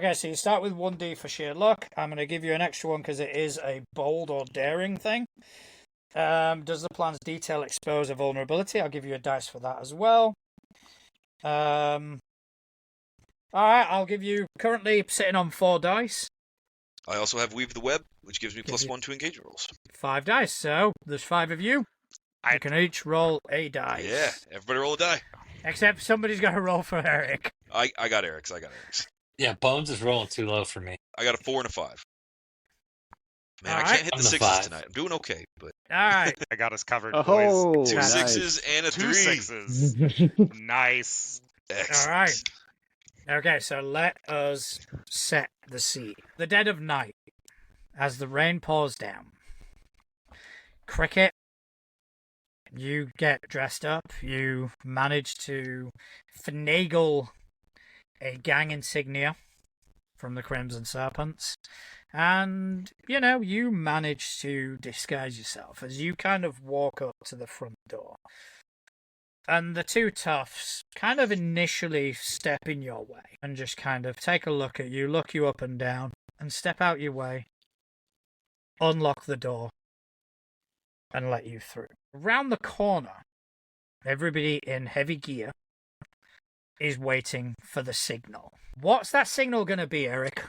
Okay, so you start with 1d for sheer luck. I'm going to give you an extra one because it is a bold or daring thing. Does the plan's detail expose a vulnerability? I'll give you a dice for that as well. Alright, I'll give you, currently sitting on 4 dice. I also have Weave the Web, which gives me +1 to engagement rolls. 5 dice, so there's 5 of you. You can each roll a dice. Yeah, everybody roll a die. Except somebody's got to roll for Eric. I got Eric's. Yeah, Bones is rolling too low for me. I got a 4 and a 5. Man, All I right. can't hit I'm the the 6s 5. tonight. I'm doing okay, but Alright. I got us covered, Oh, boys. 2 nice. 6s and a 2 3. 6s. Nice. Excellent. Alright. Okay, so let us set the scene. The dead of night, as the rain pours down. Cricket, you get dressed up. You manage to finagle a gang insignia from the Crimson Serpents. And, you manage to disguise yourself as you kind of walk up to the front door. And the 2 toughs kind of initially step in your way and just kind of take a look at you, look you up and down, and step out your way, unlock the door, and let you through. Around the corner, everybody in heavy gear is waiting for the signal. What's that signal going to be, Eric?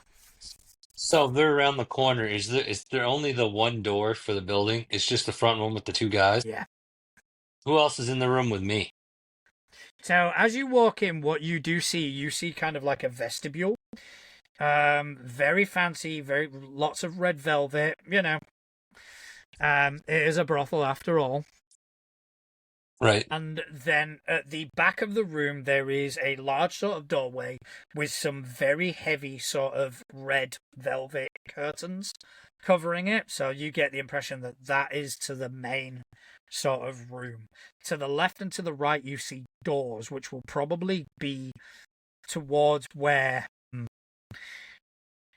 So they're around the corner. Is there only the one door for the building? It's just the front one with the 2 guys? Yeah. Who else is in the room with me? So as you walk in, what you see kind of like a vestibule. Very fancy, lots of red velvet, It is a brothel after all. Right. And then at the back of the room, there is a large sort of doorway with some very heavy sort of red velvet curtains covering it. So you get the impression that that is to the main sort of room. To the left and to the right, you see doors, which will probably be towards where,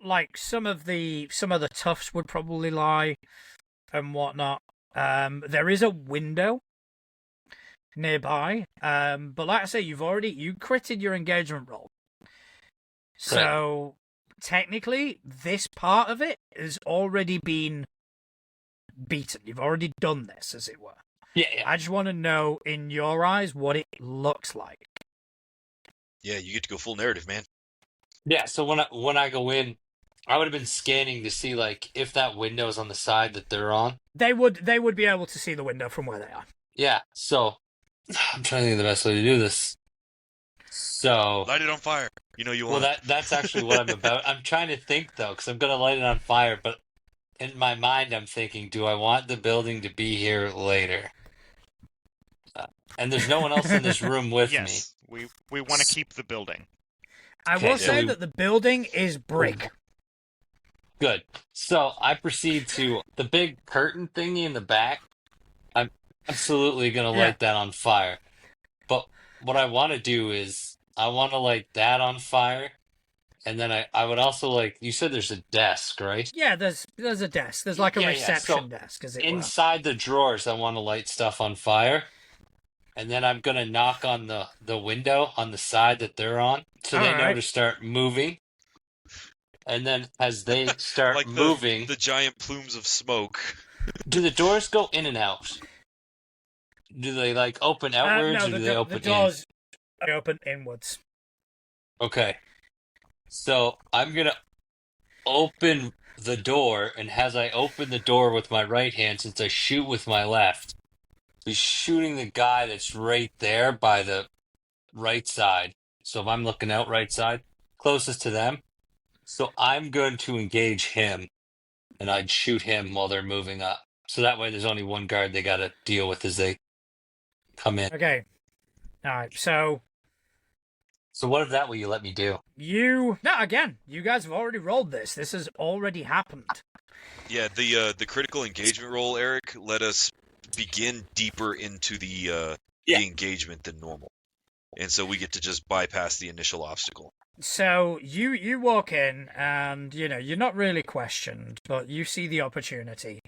like, some of the toughs would probably lie and whatnot. There is a window nearby, but like I say, you critted your engagement roll, so technically this part of it has already been beaten. You've already done this, as it were. Yeah. I just want to know, in your eyes, what it looks like. Yeah, you get to go full narrative, man. Yeah, so when I go in, I would have been scanning to see, like, if that window is on the side that they're on. They would be able to see the window from where they are. Yeah, so I'm trying to think of the best way to do this. So Light it on fire. You want. Well, that's actually what I'm about. I'm trying to think, though, because I'm going to light it on fire, but in my mind, I'm thinking, do I want the building to be here later? And there's no one else in this room with me. Yes, we want to keep the building. I Okay, will so say that the building is brick. Good. So I proceed to the big curtain thingy in the back. I'm absolutely going to light that on fire. But what I want to do is I want to light that on fire. And then I would also like, you said there's a desk, right? Yeah, there's a desk. There's like a reception So desk, as it were. inside the drawers, I want to light stuff on fire. And then I'm going to knock on the window on the side that they're on. So they know to start moving. And then as they start like moving... the giant plumes of smoke. Do the doors go in and out? Do they, like, open outwards, or do they open in? The doors open inwards. Okay. So I'm going to open the door, and as I open the door with my right hand, since I shoot with my left, be shooting the guy that's right there by the right side. So if I'm looking out right side, closest to them. So I'm going to engage him, and I'd shoot him while they're moving up. So that way there's only one guard they got to deal with as they come in. Okay. All right, so what if that will you let me do? No, again, you guys have already rolled this. This has already happened. Yeah, the critical engagement roll, Eric, let us begin deeper into the engagement than normal. And so we get to just bypass the initial obstacle. So you walk in and, you're not really questioned, but you see the opportunity.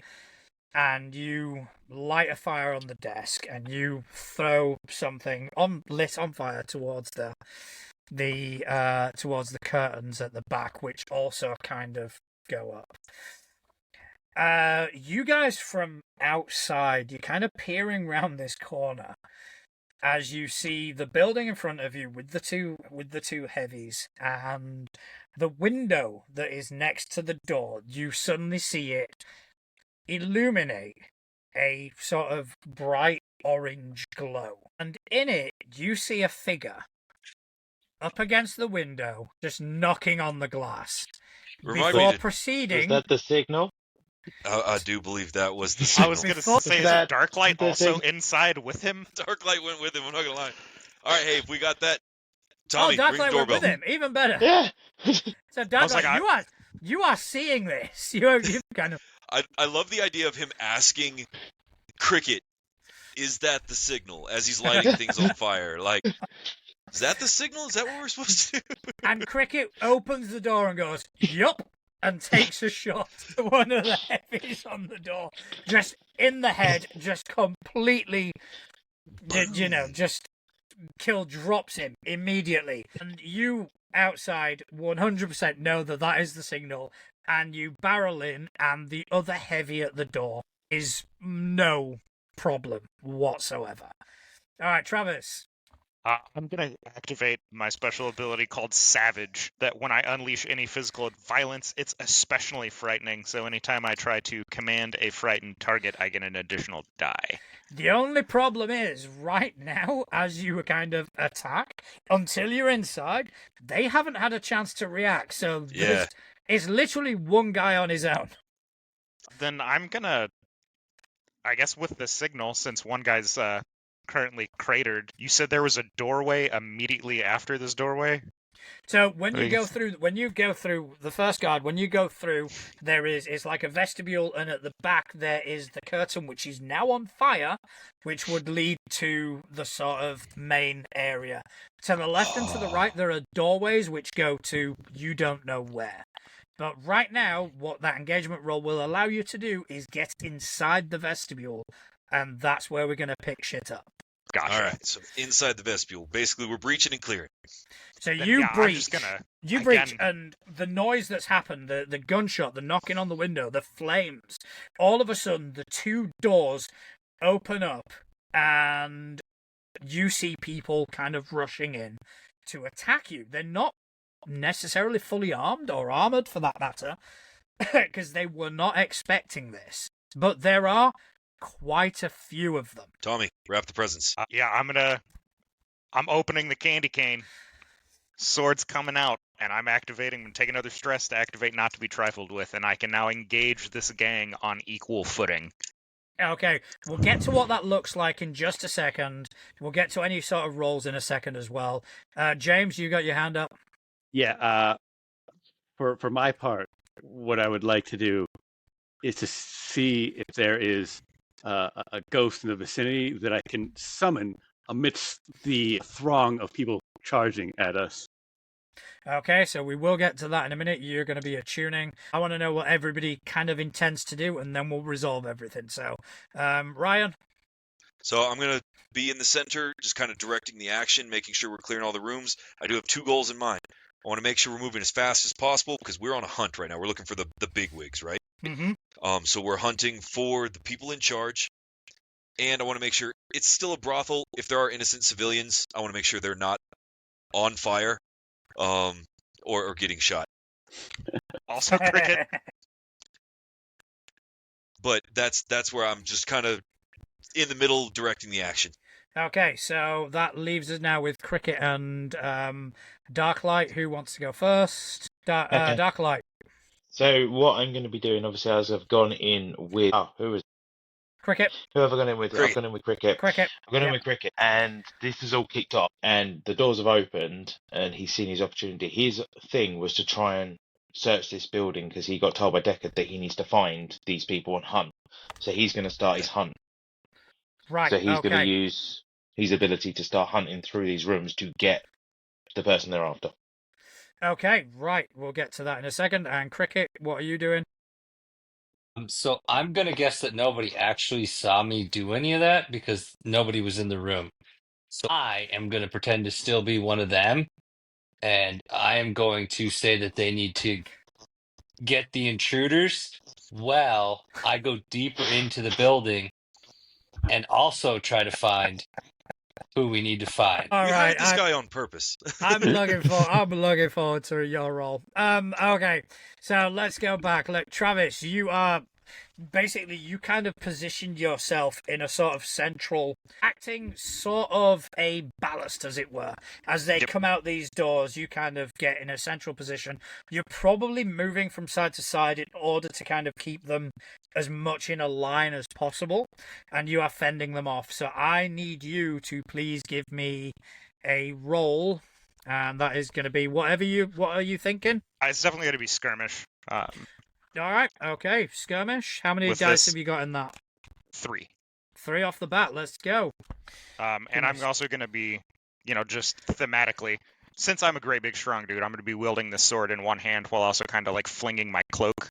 And you light a fire on the desk and you throw something lit on fire towards towards the curtains at the back, which also kind of go up. You guys from outside, you're kind of peering round this corner as you see the building in front of you with the two heavies and the window that is next to the door. You suddenly see it illuminate a sort of bright orange glow, and in it you see a figure up against the window, just knocking on the glass. Remind Before me to- proceeding, Is that the signal? I do believe that was the I signal. was gonna Before- say, is that Darklight the also thing? inside with him? Darklight went with him. I'm not gonna lie. All right, hey, if we got that, oh, Tommy, ring the Darklight went doorbell. with him. Even better. Yeah. So I was like, Darklight, you are seeing this. You kind of. I love the idea of him asking Cricket, "Is that the signal?" as he's lighting things on fire. Like, is that the signal? Is that what we're supposed to do? And Cricket opens the door and goes, "Yup," and takes a shot to one of the heavies on the door, just in the head, just completely, just drops him immediately. And you outside 100% know that is the signal, and you barrel in, and the other heavy at the door is no problem whatsoever. All right, Travis. I'm gonna activate my special ability called Savage, that when I unleash any physical violence, it's especially frightening, so anytime I try to command a frightened target, I get an additional die. The only problem is, right now, as you kind of attack, until you're inside, they haven't had a chance to react, so it's literally one guy on his own. Then I'm gonna, I guess with the signal, since one guy's currently cratered, you said there was a doorway immediately after this doorway? So when you go through the first guard, it's like a vestibule, and at the back there is the curtain, which is now on fire, which would lead to the sort of main area. To the left and to the right, there are doorways which go to you don't know where. But right now, what that engagement roll will allow you to do is get inside the vestibule, and that's where we're going to pick shit up. Gotcha. All right, so inside the vestibule, basically we're breaching and clearing. So Then, you yeah, I'm breach, just gonna, you breach, and the noise that's happened, the gunshot, the knocking on the window, the flames, all of a sudden the two doors open up, and you see people kind of rushing in to attack you. They're not necessarily fully armed or armored for that matter, because they were not expecting this. But there are quite a few of them. Tommy, wrap the presents. yeah, I'm opening the candy cane. Sword's coming out, and I'm activating and take another stress to activate not to be trifled with, and I can now engage this gang on equal footing. Okay, we'll get to what that looks like in just a second. We'll get to any sort of rolls in a second as well. James, you got your hand up? Yeah. For my part, what I would like to do is to see if there is a ghost in the vicinity that I can summon amidst the throng of people charging at us. Okay, so we will get to that in a minute. You're going to be attuning. I want to know what everybody kind of intends to do, and then we'll resolve everything. So, Ryan? So I'm going to be in the center, just kind of directing the action, making sure we're clearing all the rooms. I do have two goals in mind. I want to make sure we're moving as fast as possible, because we're on a hunt right now. We're looking for the bigwigs, right? Mm-hmm. So we're hunting for the people in charge, and I want to make sure it's still a brothel. If there are innocent civilians, I want to make sure they're not on fire, or getting shot. Also, Cricket, But that's where I'm just kind of in the middle, directing the action. Okay, so that leaves us now with Cricket and Darklight. Who wants to go first? Okay. Darklight. So what I'm going to be doing, obviously, as I've gone in with Cricket. who have I gone in with? Cricket. I've gone in with Cricket. Cricket. I've gone in Yep. with Cricket, and this has all kicked off, and the doors have opened, and he's seen his opportunity. His thing was to try and search this building because he got told by Deckard that he needs to find these people and hunt. So he's going to start his hunt. Right. So he's okay. going to use his ability to start hunting through these rooms to get the person they're after. Okay, right. We'll get to that in a second. And Cricket, what are you doing? So I'm gonna guess that nobody actually saw me do any of that because nobody was in the room. So I am gonna pretend to still be one of them and I am going to say that they need to get the intruders while I go deeper into the building and also try to find who we need to find. All We right, hired this guy on purpose. I'm looking forward to your role. Okay, so let's go back. Look, Travis, you are basically, you kind of positioned yourself in a sort of central, acting sort of a ballast, as it were. As they come out these doors, you kind of get in a central position. You're probably moving from side to side in order to kind of keep them as much in a line as possible, and you are fending them off. So I need you to please give me a roll, and that is going to be what are you thinking? It's definitely going to be skirmish. All right, okay, skirmish. How many With dice this- have you got in that? 3. 3 off the bat. Let's go. And I'm also going to be, just thematically, since I'm a great big strong dude, I'm going to be wielding this sword in one hand while also kind of like flinging my cloak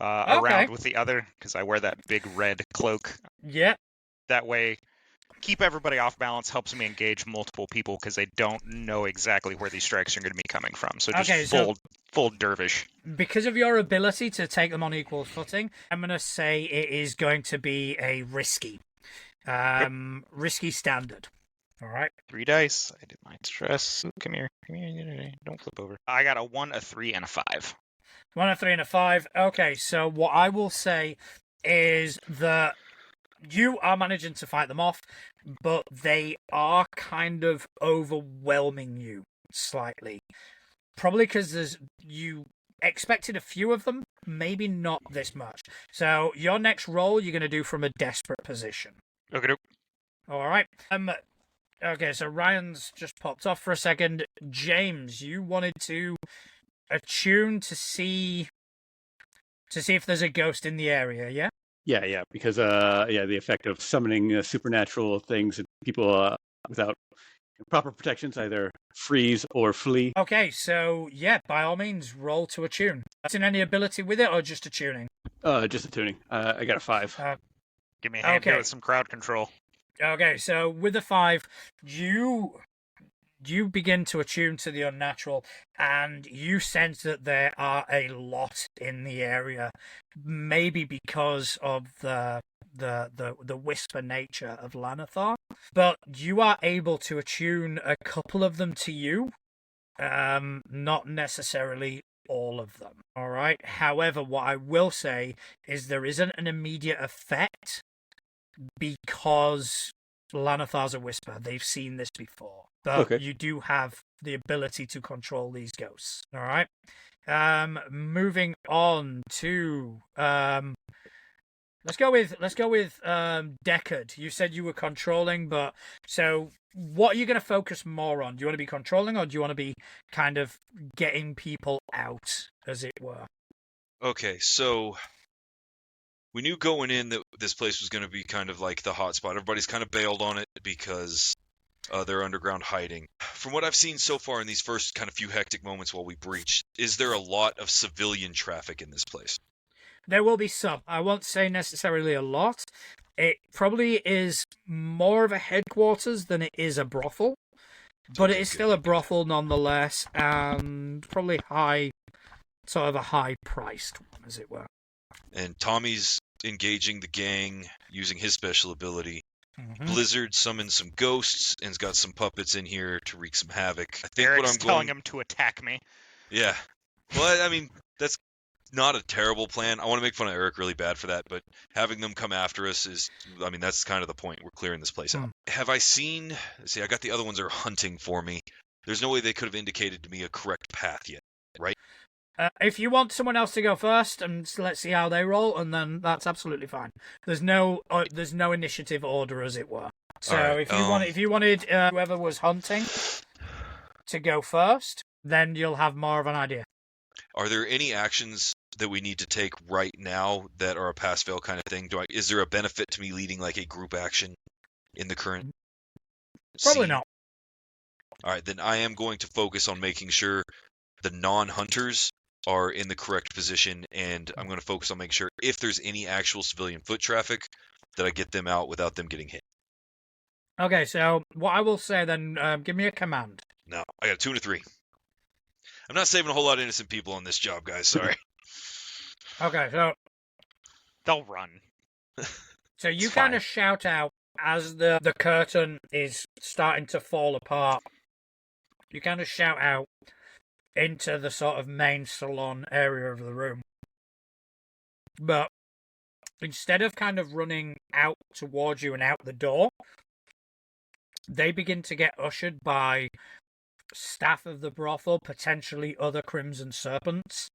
around with the other, because I wear that big red cloak. Yeah. That way, keep everybody off balance, helps me engage multiple people because they don't know exactly where these strikes are going to be coming from. So just full dervish. Because of your ability to take them on equal footing, I'm going to say it is going to be a risky standard. All right. 3 dice. I did my stress. Come here. Don't flip over. I got a 1, a 3, and a 5. 1, a 3, and a 5. Okay, so what I will say is that you are managing to fight them off, but they are kind of overwhelming you slightly. Probably because you expected a few of them, maybe not this much. So your next roll you're going to do from a desperate position. Okay. All right. Okay, so Ryan's just popped off for a second. James, you wanted to attune to see if there's a ghost in the area, yeah? Yeah, because the effect of summoning supernatural things and people without proper protections either freeze or flee. Okay, so yeah, by all means, roll to attune. That's in any ability with it or just attuning? Just a tuning. I got a 5. Give me a hand here with some crowd control. Okay, so with the 5, you begin to attune to the unnatural, and you sense that there are a lot in the area, maybe because of the whisper nature of Lanathar, but you are able to attune a couple of them to you, not necessarily all of them. All right. However, what I will say is there isn't an immediate effect because Lanathar's a whisper. They've seen this before. But you do have the ability to control these ghosts. All right. Moving on to let's go with Deckard. You said you were controlling, but so what are you going to focus more on? Do you want to be controlling, or do you want to be kind of getting people out, as it were? Okay, so we knew going in that this place was going to be kind of like the hot spot. Everybody's kind of bailed on it because they're underground hiding. From what I've seen so far in these first kind of few hectic moments while we breach, is there a lot of civilian traffic in this place? There will be some. I won't say necessarily a lot. It probably is more of a headquarters than it is a brothel. But it is still a brothel nonetheless, and probably sort of a high-priced one, as it were. And Tommy's engaging the gang using his special ability. Mm-hmm. Blizzard summoned some ghosts and's got some puppets in here to wreak some havoc. I think Eric's telling him to attack me. Yeah. Well, I mean, that's not a terrible plan. I want to make fun of Eric really bad for that, but having them come after us that's kind of the point. We're clearing this place out. Have I seen... See, I got the other ones are hunting for me. There's no way they could have indicated to me a correct path yet, right? If you want someone else to go first, and let's see how they roll, and then that's absolutely fine. There's no initiative order, as it were. So right, if you wanted whoever was hunting to go first, then you'll have more of an idea. Are there any actions that we need to take right now that are a pass-fail kind of thing? Is there a benefit to me leading like a group action in the current Probably scene? not. All right, then I am going to focus on making sure the non-hunters are in the correct position, and I'm going to focus on making sure if there's any actual civilian foot traffic that I get them out without them getting hit. Okay, so what I will say then, give me a command. No, I got a 2 and a 3. I'm not saving a whole lot of innocent people on this job, guys. Sorry. Okay, so They'll run. you It's kind fine. of shout out as the curtain is starting to fall apart. You kind of shout out into the sort of main salon area of the room. But instead of kind of running out towards you and out the door, they begin to get ushered by staff of the brothel, potentially other Crimson Serpents,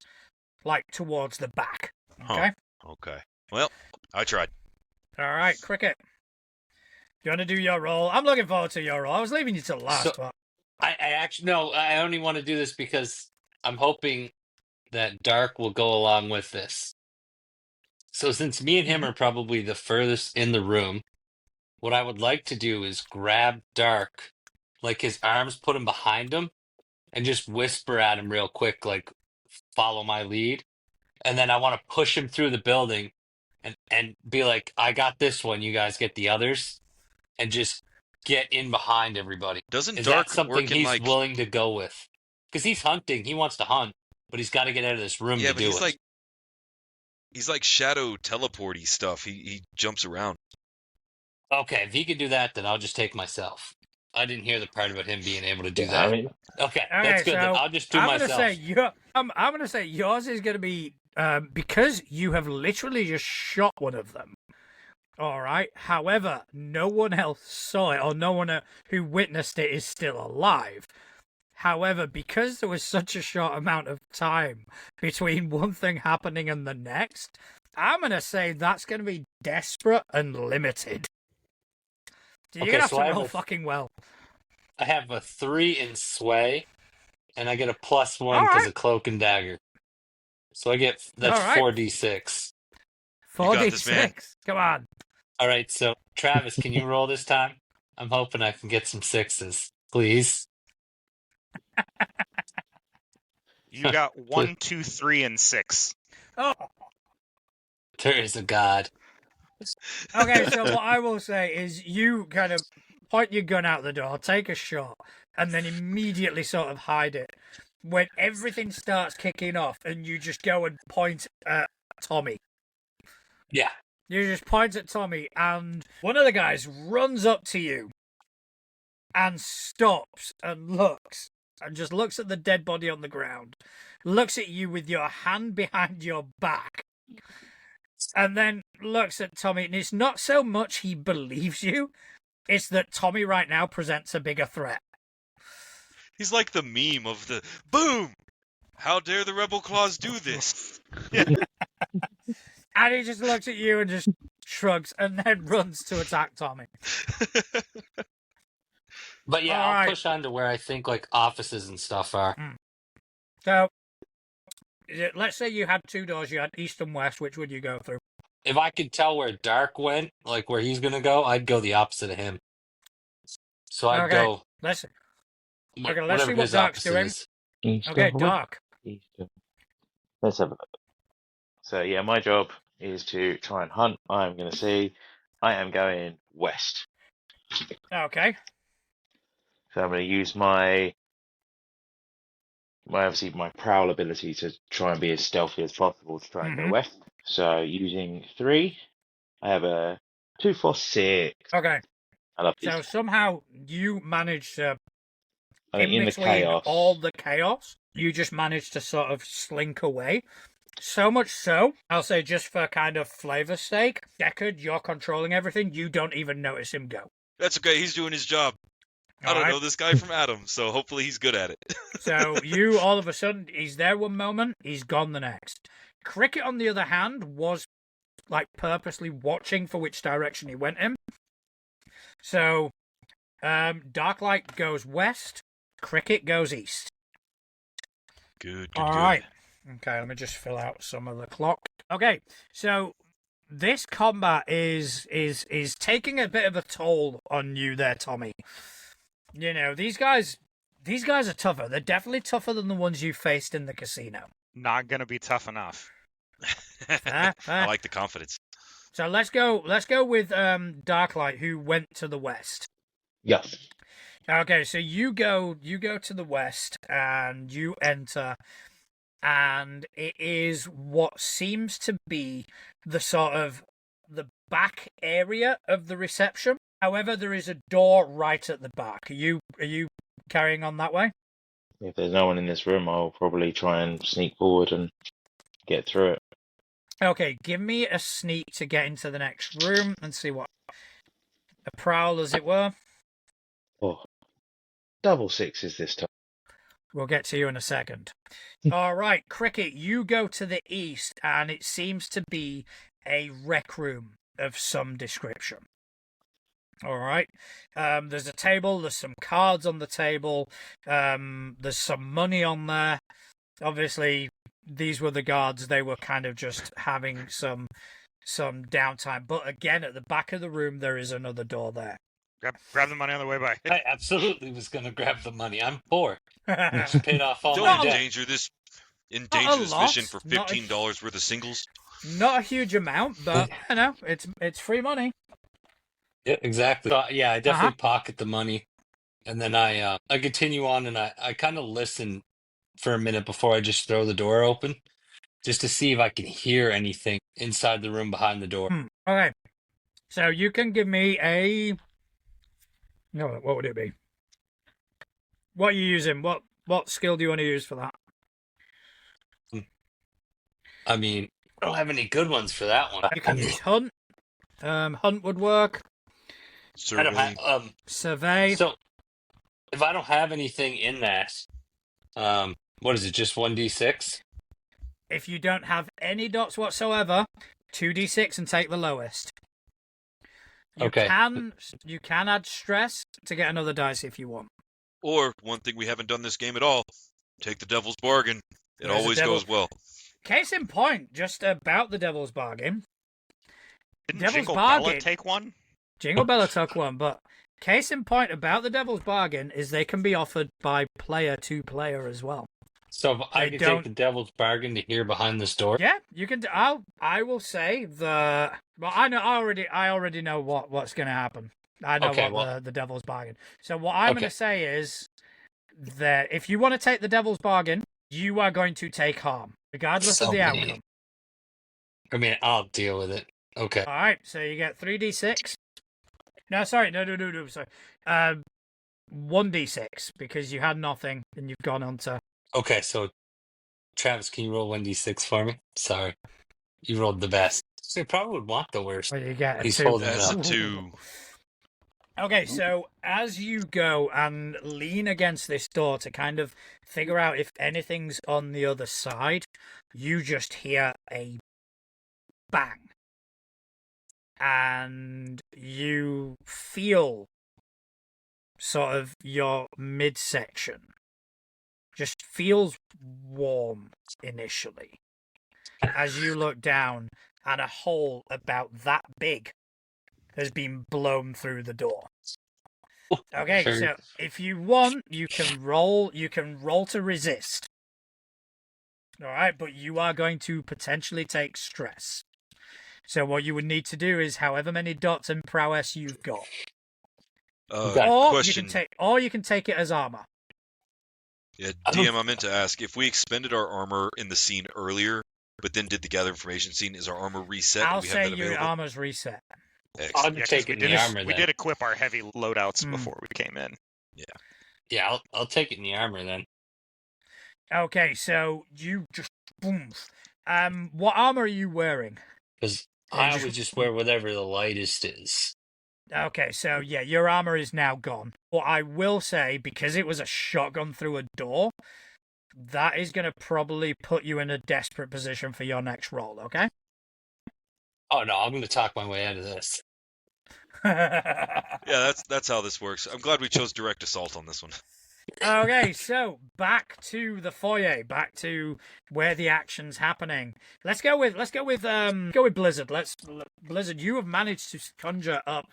like towards the back. Okay? Okay. Well, I tried. All right, Cricket. You want to do your role? I'm looking forward to your role. I was leaving you till last, So- but I actually no. I only want to do this because I'm hoping that Dark will go along with this. So since me and him are probably the furthest in the room, what I would like to do is grab Dark, like his arms, put him behind him, and just whisper at him real quick, like follow my lead. And then I want to push him through the building and be like, I got this one, you guys get the others, and just get in behind everybody. Doesn't Is Dark that something work in he's like? willing to go with? Because he's hunting, he wants to hunt, but he's got to get out of this room Yeah, to but do he's it. like. He's like shadow teleporty stuff. He jumps around. Okay, if he can do that, then I'll just take myself. I didn't hear the part about him being able to do Yeah, that. I mean, Okay, okay, that's good. Then so I'll just do I'm myself. I'm gonna say yours is gonna be because you have literally just shot one of them. All right. However, no one else saw it, or no one who witnessed it is still alive. However, because there was such a short amount of time between one thing happening and the next, I'm gonna say that's gonna be desperate and limited. So you're Okay, gonna have so to I have roll a- fucking well. I have a 3 in sway, and I get a +1 All because right. of cloak and dagger. So I get that's All right. 4d6. You got this, man. 4d6. Come on. All right, so Travis, can you roll this time? I'm hoping I can get some 6s, please. You got 1, 2, 3, and 6. Oh. There is a god. Okay, so what I will say is you kind of point your gun out the door, take a shot, and then immediately sort of hide it. When everything starts kicking off and you just go and point at Tommy. Yeah. You just point at Tommy and one of the guys runs up to you and stops and just looks at the dead body on the ground, looks at you with your hand behind your back, and then looks at Tommy, and it's not so much he believes you, it's that Tommy right now presents a bigger threat. He's like the meme of the boom. How dare the rebel claws do this? And he just looks at you and just shrugs and then runs to attack Tommy. But yeah, All I'll right. push on to where I think like offices and stuff are. So, let's say you had two doors, you had east and west, which would you go through? If I could tell where Dark went, like where he's gonna go, I'd go the opposite of him. So I'd Okay. go Let's wh- let's whatever see what his Dark's opposite doing. is. east Okay, of Dark. East of... Let's have a look. So yeah, my job is to try and hunt. I'm going to see. I am going west. Okay. So I'm going to use my obviously my prowl ability to try and be as stealthy as possible to try and go Mhm. west. So using 3, I have a 2, 4, 6. Okay. I love these. So somehow you managed to, I mean, in the between chaos. all the chaos, you just managed to sort of slink away. So much so, I'll say just for kind of flavor's sake, Deckard, you're controlling everything. You don't even notice him go. That's okay. He's doing his job. I don't Alright? know this guy from Adam, so hopefully he's good at it. So you, all of a sudden, he's there one moment, he's gone the next. Cricket, on the other hand, was like purposely watching for which direction he went in. So, Darklight goes west, Cricket goes east. Good. All right. Okay, let me just fill out some of the clock. Okay, so this combat is taking a bit of a toll on you there, Tommy. You know, these guys are tougher. They're definitely tougher than the ones you faced in the casino. Not gonna be tough enough. Fair. I like the confidence. So let's go with Darklight, who went to the west. Yes. Okay, so you go to the west and you enter, and it is what seems to be the sort of the back area of the reception. However, there is a door right at the back. Are you carrying on that way? If there's no one in this room, I'll probably try and sneak forward and get through it. Okay, give me a sneak to get into the next room and see what a prowl, as it were. Oh, double sixes this time. We'll get to you in a second. All right, Cricket, you go to the east, and it seems to be a rec room of some description. All right. There's a table. There's some cards on the table. There's some money on there. Obviously, these were the guards. They were kind of just having some downtime. But again, at the back of the room, there is another door there. Grab the money on the way by. I absolutely was going to grab the money. I'm poor. Just paid off all Don't my debt. endanger this lot, mission for not a- $15 worth of singles. Not a huge amount, but you know, it's free money. Yeah, exactly. So, yeah, I definitely pocket the money, and then I continue on, and I kind of listen for a minute before I just throw the door open, just to see if I can hear anything inside the room behind the door. Okay. So you can give me a... No, what would it be? What are you using? What skill do you want to use for that? I mean, I don't have any good ones for that one. You can use hunt. Hunt would work. I don't Survey. have, Survey. so if I don't have anything in that, what is it? Just 1d6? If you don't have any dots whatsoever, 2d6 and take the lowest. Okay. You can add stress to get another dice if you want. Or, one thing we haven't done this game at all, take the devil's bargain. It There's a always devil- goes well. Case in point, just about the devil's bargain. Didn't Devil's Jingle bargain. Bella take one? Jingle Bella took one, but case in point about the devil's bargain is they can be offered by player to player as well. So if I They can don't- take the devil's bargain to hear behind this door. Yeah, you can. I will say the. Well, I know. I already know what's going to happen. I know Okay, what the devil's bargain. So what I'm Okay. going to say is that if you want to take the devil's bargain, you are going to take harm, regardless of the Somebody- outcome. I mean, I'll deal with it. Okay. All right. So you get 3d6. No, sorry. No. Sorry. 1d6 because you had nothing and you've gone on to. Okay, so Travis, can you roll 1d6 for me? Sorry. You rolled the best. So you probably would want the worst. Where you get a He's 2. holding it That's up. a 2. Okay, so as you go and lean against this door to kind of figure out if anything's on the other side, you just hear a bang. And you feel sort of your midsection just feels warm initially as you look down and a hole about that big has been blown through the door. Okay, Sure. so if you want, you can roll to resist. All right, but you are going to potentially take stress. So what you would need to do is however many dots and prowess you've got. Okay. Or Question. you can take it as armor. Yeah, DM, I meant to ask, if we expended our armor in the scene earlier, but then did the gather information scene, is our armor reset? I'll Do we have say that your available? armor's reset. Excellent. I'll Yeah, 'cause take we it in did, the armor we then. did equip our heavy loadouts Hmm. before we came in. Yeah, I'll take it in the armor then. Okay, so you just boom. What armor are you wearing? Because Yeah, I just- always just wear whatever the lightest is. Okay, so yeah, your armor is now gone. What I will say, because it was a shotgun through a door, that is going to probably put you in a desperate position for your next roll, okay? Oh no, I'm going to talk my way out of this. Yeah, that's how this works. I'm glad we chose direct assault on this one. Okay, so back to the foyer, back to where the action's happening. Let's go with Blizzard. Blizzard, you have managed to conjure up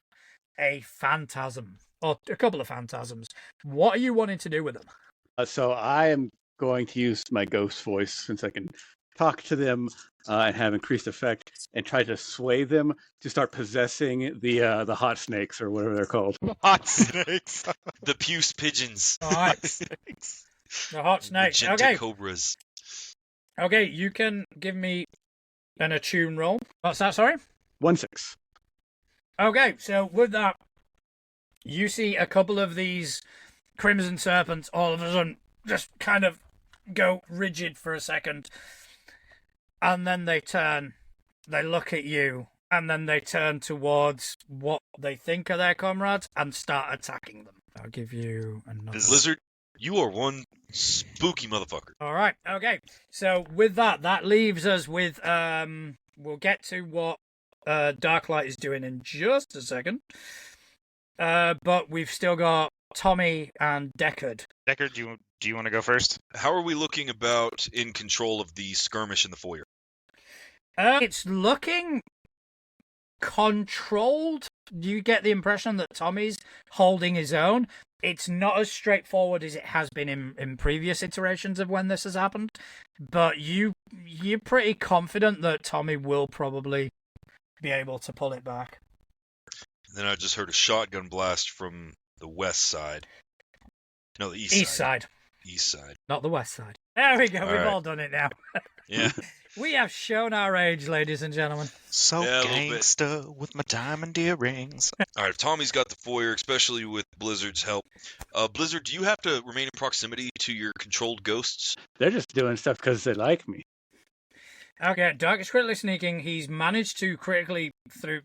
a phantasm or a couple of phantasms. What are you wanting to do with them? So I am going to use my ghost voice since I can talk to them and have increased effect, and try to sway them to start possessing the hot snakes or whatever they're called. Hot snakes. The puce pigeons. All right, Snakes. the hot snakes. Magenta Okay, cobras. okay, you can give me an attune roll. What's that? Sorry. 1-6. Okay, so with that, you see a couple of these Crimson Serpents all of a sudden just kind of go rigid for a second, and then they turn, they look at you, and then they turn towards what they think are their comrades and start attacking them. I'll give you another. Blizzard, you are one spooky motherfucker. All right, okay. So with that, that leaves us with we'll get to what Darklight is doing in just a second. But we've still got Tommy and Deckard. Deckard, do you want to go first? How are we looking about in control of the skirmish in the foyer? It's looking controlled. You get the impression that Tommy's holding his own. It's not as straightforward as it has been in previous iterations of when this has happened, but you're pretty confident that Tommy will probably be able to pull it back. And then I just heard a shotgun blast from the west side. No, the east side. East side. Not the west side. There we go. We've right. all done it now. Yeah. We have shown our age, ladies and gentlemen. So Yeah, a little bit. gangsta with my diamond earrings. All right, if Tommy's got the foyer, especially with Blizzard's help. Blizzard, do you have to remain in proximity to your controlled ghosts? They're just doing stuff because they like me. Okay, Dark is critically sneaking. He's managed to critically through.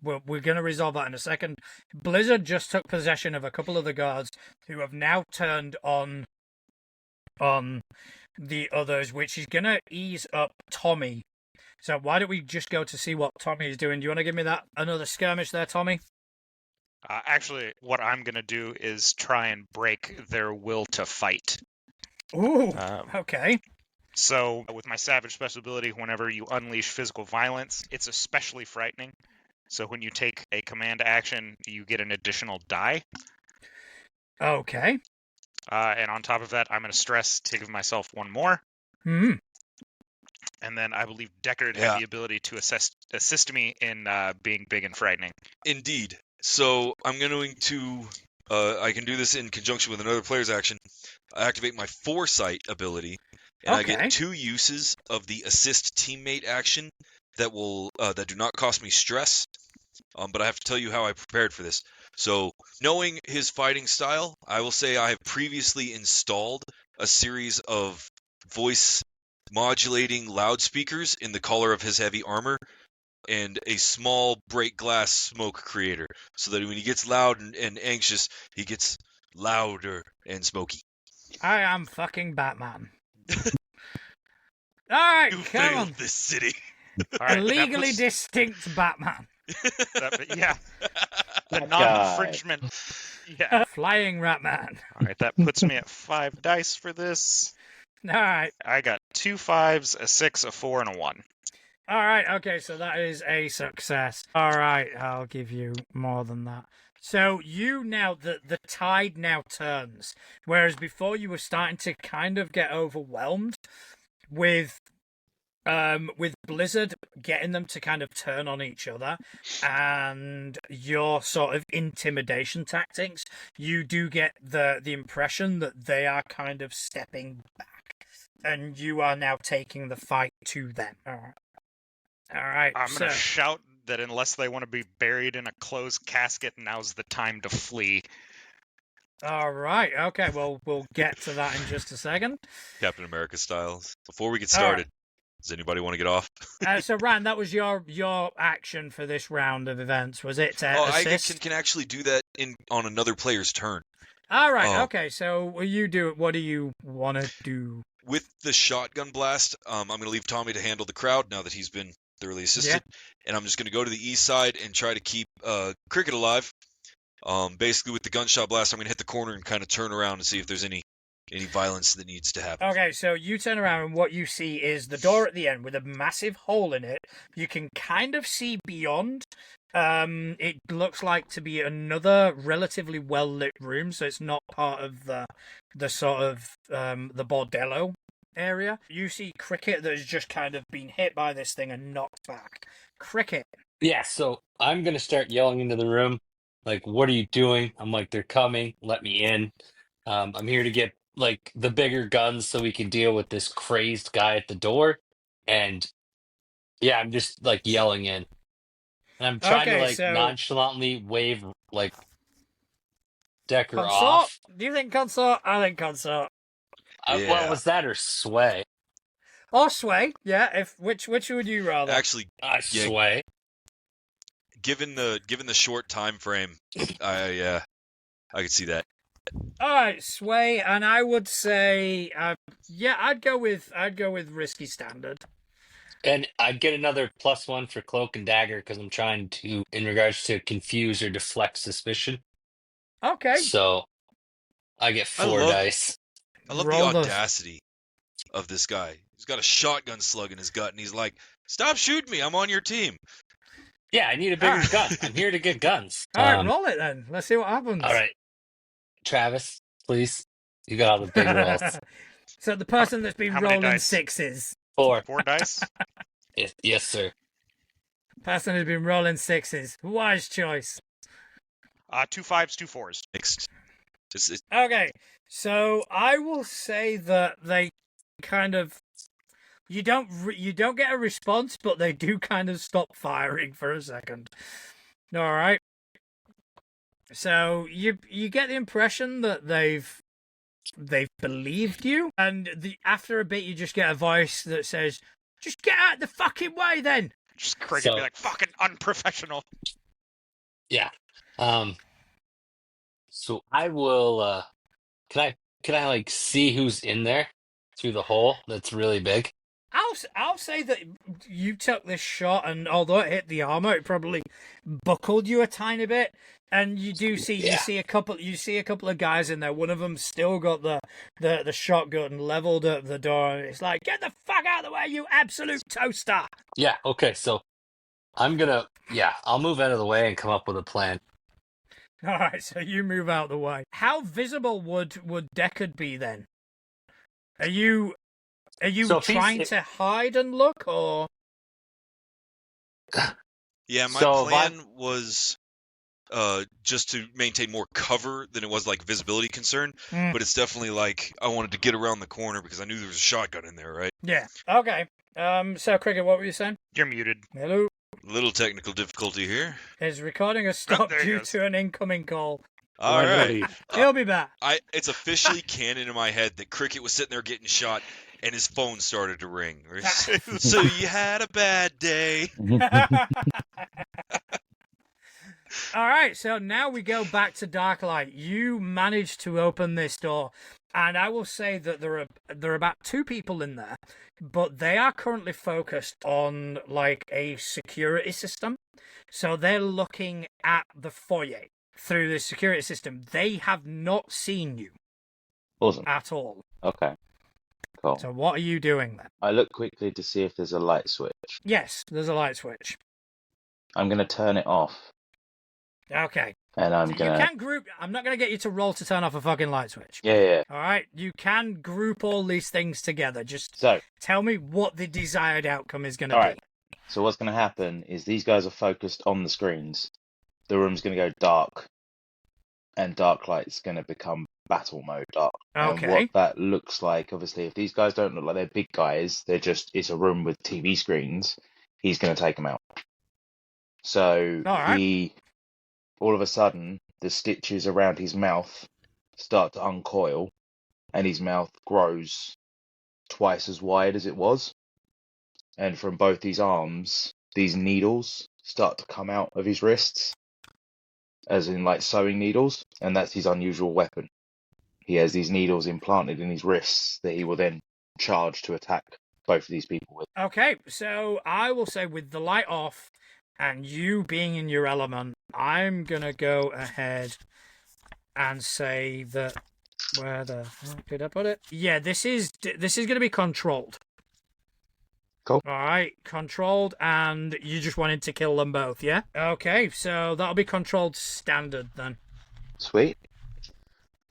We're going to resolve that in a second. Blizzard just took possession of a couple of the guards who have now turned on the others, which is going to ease up Tommy. So why don't we just go to see what Tommy is doing? Do you want to give me that another skirmish there, Tommy? Actually, what I'm going to do is try and break their will to fight. Ooh, okay. So, with my Savage special ability, whenever you unleash physical violence, it's especially frightening. So when you take a command action, you get an additional die. Okay. And on top of that, I'm going to stress to give myself one more. Hmm. And then I believe Deckard had the ability to assist me in being big and frightening. Indeed. So I'm going to, I can do this in conjunction with another player's action. I activate my Foresight ability, and I get 2 uses of the assist teammate action that will that do not cost me stress. But I have to tell you how I prepared for this. So, knowing his fighting style, I will say I have previously installed a series of voice modulating loudspeakers in the color of his heavy armor and a small break glass smoke creator, so that when he gets loud and anxious, he gets louder and smoky. I am fucking Batman. Alright, You come failed on. this city. All right, Legally distinct Batman. yeah. The That non-infringement. Yeah. Flying Ratman. All right, that puts me at 5 dice for this. Alright. I got 2 5s, a 6, a 4, and a 1. Alright, okay, so that is a success. Alright, I'll give you more than that. So you now, the tide now turns. Whereas before you were starting to kind of get overwhelmed with Blizzard getting them to kind of turn on each other and your sort of intimidation tactics, you do get the impression that they are kind of stepping back and you are now taking the fight to them. All right. I'm going to shout that unless they want to be buried in a closed casket, now's the time to flee. All right. Okay, well, we'll get to that in just a second. Captain America styles. Before we get started, does anybody want to get off? So, Ryan, that was your action for this round of events, was it? Assist? I can actually do that on another player's turn. All right. Okay. So you do it. What do you want to do? With the shotgun blast, I'm going to leave Tommy to handle the crowd now that he's been thoroughly assisted, and I'm just going to go to the east side and try to keep Cricket alive. Basically, with the gunshot blast, I'm going to hit the corner and kind of turn around and see if there's any violence that needs to happen. Okay, so you turn around and what you see is the door at the end with a massive hole in it. You can kind of see beyond. It looks like to be another relatively well-lit room, so it's not part of the sort of the bordello area. You see Cricket that has just kind of been hit by this thing and knocked back. Cricket. Yeah, so I'm gonna start yelling into the room, like, "What are you doing?" I'm like, "They're coming. Let me in. I'm here to get like the bigger guns so we can deal with this crazed guy at the door." And yeah, I'm just like yelling in, and I'm trying to Okay, like so nonchalantly wave like Decker consort. off. Do you think consort? I think consort. Well, Yeah. was that or sway? Or sway. Yeah. If which would you rather? Actually, I Yeah. sway. given the short time frame, I could see that. All right, sway, and I would say, yeah, I'd go with risky standard. And I'd get another +1 for cloak and dagger because I'm trying to, in regards to confuse or deflect suspicion. Okay. So I get I 4 love- dice. I love Roll the those. audacity of this guy. He's got a shotgun slug in his gut, and he's like, "Stop shooting me! I'm on your team." Yeah, I need a bigger Ah. gun. I'm here to get guns. All right, roll it then. Let's see what happens. All right, Travis, please. You got all the big rolls. So the person that's been how many rolling dice? 6s. 4. 4 dice. Yes, sir. Person who's been rolling 6s. Wise choice. 2 5s, 2 4s. It's Okay, so I will say that they kind of you don't get a response, but they do kind of stop firing for a second. All right. So you get the impression that they've believed you, and after a bit you just get a voice that says, "Just get out the fucking way, then." Just Cricket So- be like, fucking unprofessional. Yeah. So I will. Can I like see who's in there through the hole that's really big? I'll say that you took this shot, and although it hit the armor, it probably buckled you a tiny bit. And you do see Yeah. you see a couple of guys in there. One of them still got the shotgun leveled at the door. And it's like, get the fuck out of the way, you absolute toaster! Yeah. Okay. So I'm gonna. Yeah, I'll move out of the way and come up with a plan. All right, so you move out the way. How visible would Deckard be then? Are you So if he's- trying to hide and look, or Yeah, my So if plan was just to maintain more cover than it was like visibility concern. Mm. But it's definitely like I wanted to get around the corner because I knew there was a shotgun in there, right? yeah? Okay. So Cricket, what were you saying? You're muted. Hello. Little technical difficulty here. His recording has stopped there he due goes. to an incoming call. All right. Alrighty. He'll be back. It's officially canon in my head that Cricket was sitting there getting shot and his phone started to ring. So you had a bad day. All right, so now we go back to Darklight. You managed to open this door, and I will say that there are about 2 people in there, but they are currently focused on like a security system. So they're looking at the foyer through the security system. They have not seen you Awesome. at all. Okay. Cool. So what are you doing then? I look quickly to see if there's a light switch. Yes, there's a light switch. I'm going to turn it off, Okay. and I'm You going to... can group. I'm not going to get you to roll to turn off a fucking light switch. Yeah. All right, you can group all these things together. Just So, tell me what the desired outcome is going to all be. right. So what's going to happen is these guys are focused on the screens. The room's going to go dark, and dark light's going to become battle mode dark. And Okay. what that looks like, obviously, if these guys don't look like they're big guys, it's a room with TV screens, he's going to take them out. So All right. all of a sudden, the stitches around his mouth start to uncoil, and his mouth grows twice as wide as it was. And from both his arms, these needles start to come out of his wrists, as in like sewing needles, and that's his unusual weapon. He has these needles implanted in his wrists that he will then charge to attack both of these people with. Okay, so I will say with the light off and you being in your element, I'm going to go ahead and say that... Where the heck did I put it? Yeah, this is going to be controlled. Cool. All right, controlled, and you just wanted to kill them both, yeah? Okay, so that'll be controlled standard then. Sweet.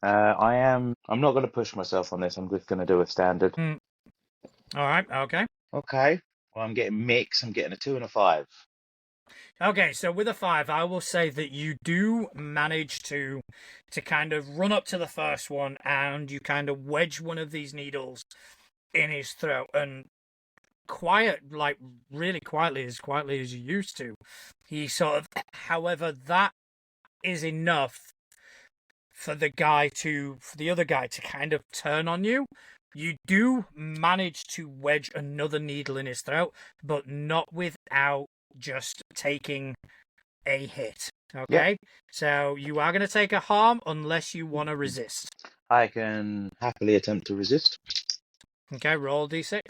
I'm not going to push myself on this. I'm just going to do a standard. Hmm. All right. Okay. Okay. Well, I'm getting mix. I'm getting a 2 and a 5. Okay, so with a 5, I will say that you do manage to kind of run up to the first one and you kind of wedge one of these needles in his throat and like really quietly as you used to. He sort of, however, that is enough for the other guy to kind of turn on you. You do manage to wedge another needle in his throat, but not without just taking a hit. Okay? So you are going to take a harm unless you want to resist. I can happily attempt to resist. Okay, roll d6.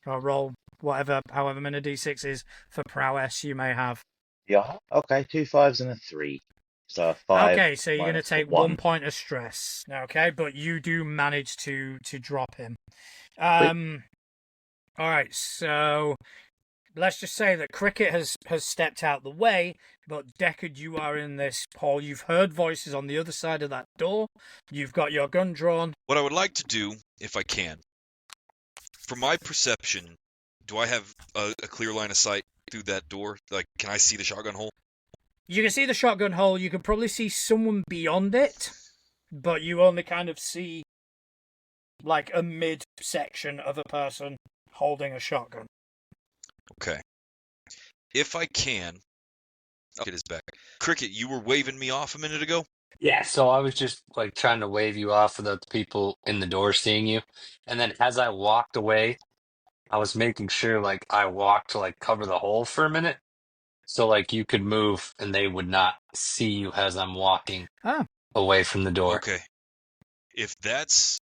Or roll however many d6 is for prowess you may have. Yeah. Okay, 2 5s and a 3. So a 5 Okay, so you're going to minus the take 1 point of stress. Okay, but you do manage to drop him. All right, so let's just say that Cricket has stepped out the way, but Deckard, you are in this hall. You've heard voices on the other side of that door. You've got your gun drawn. What I would like to do, if I can, from my perception, do I have a clear line of sight through that door? Like, can I see the shotgun hole? You can see the shotgun hole. You can probably see someone beyond it, but you only kind of see like a mid-section of a person holding a shotgun. Okay. If I can, I'll get his back. Cricket, you were waving me off a minute ago? Yeah, so I was just like trying to wave you off without the people in the door seeing you. And then as I walked away, I was making sure like I walked to like cover the hole for a minute. So like you could move and they would not see you as I'm walking away from the door. Okay. If that's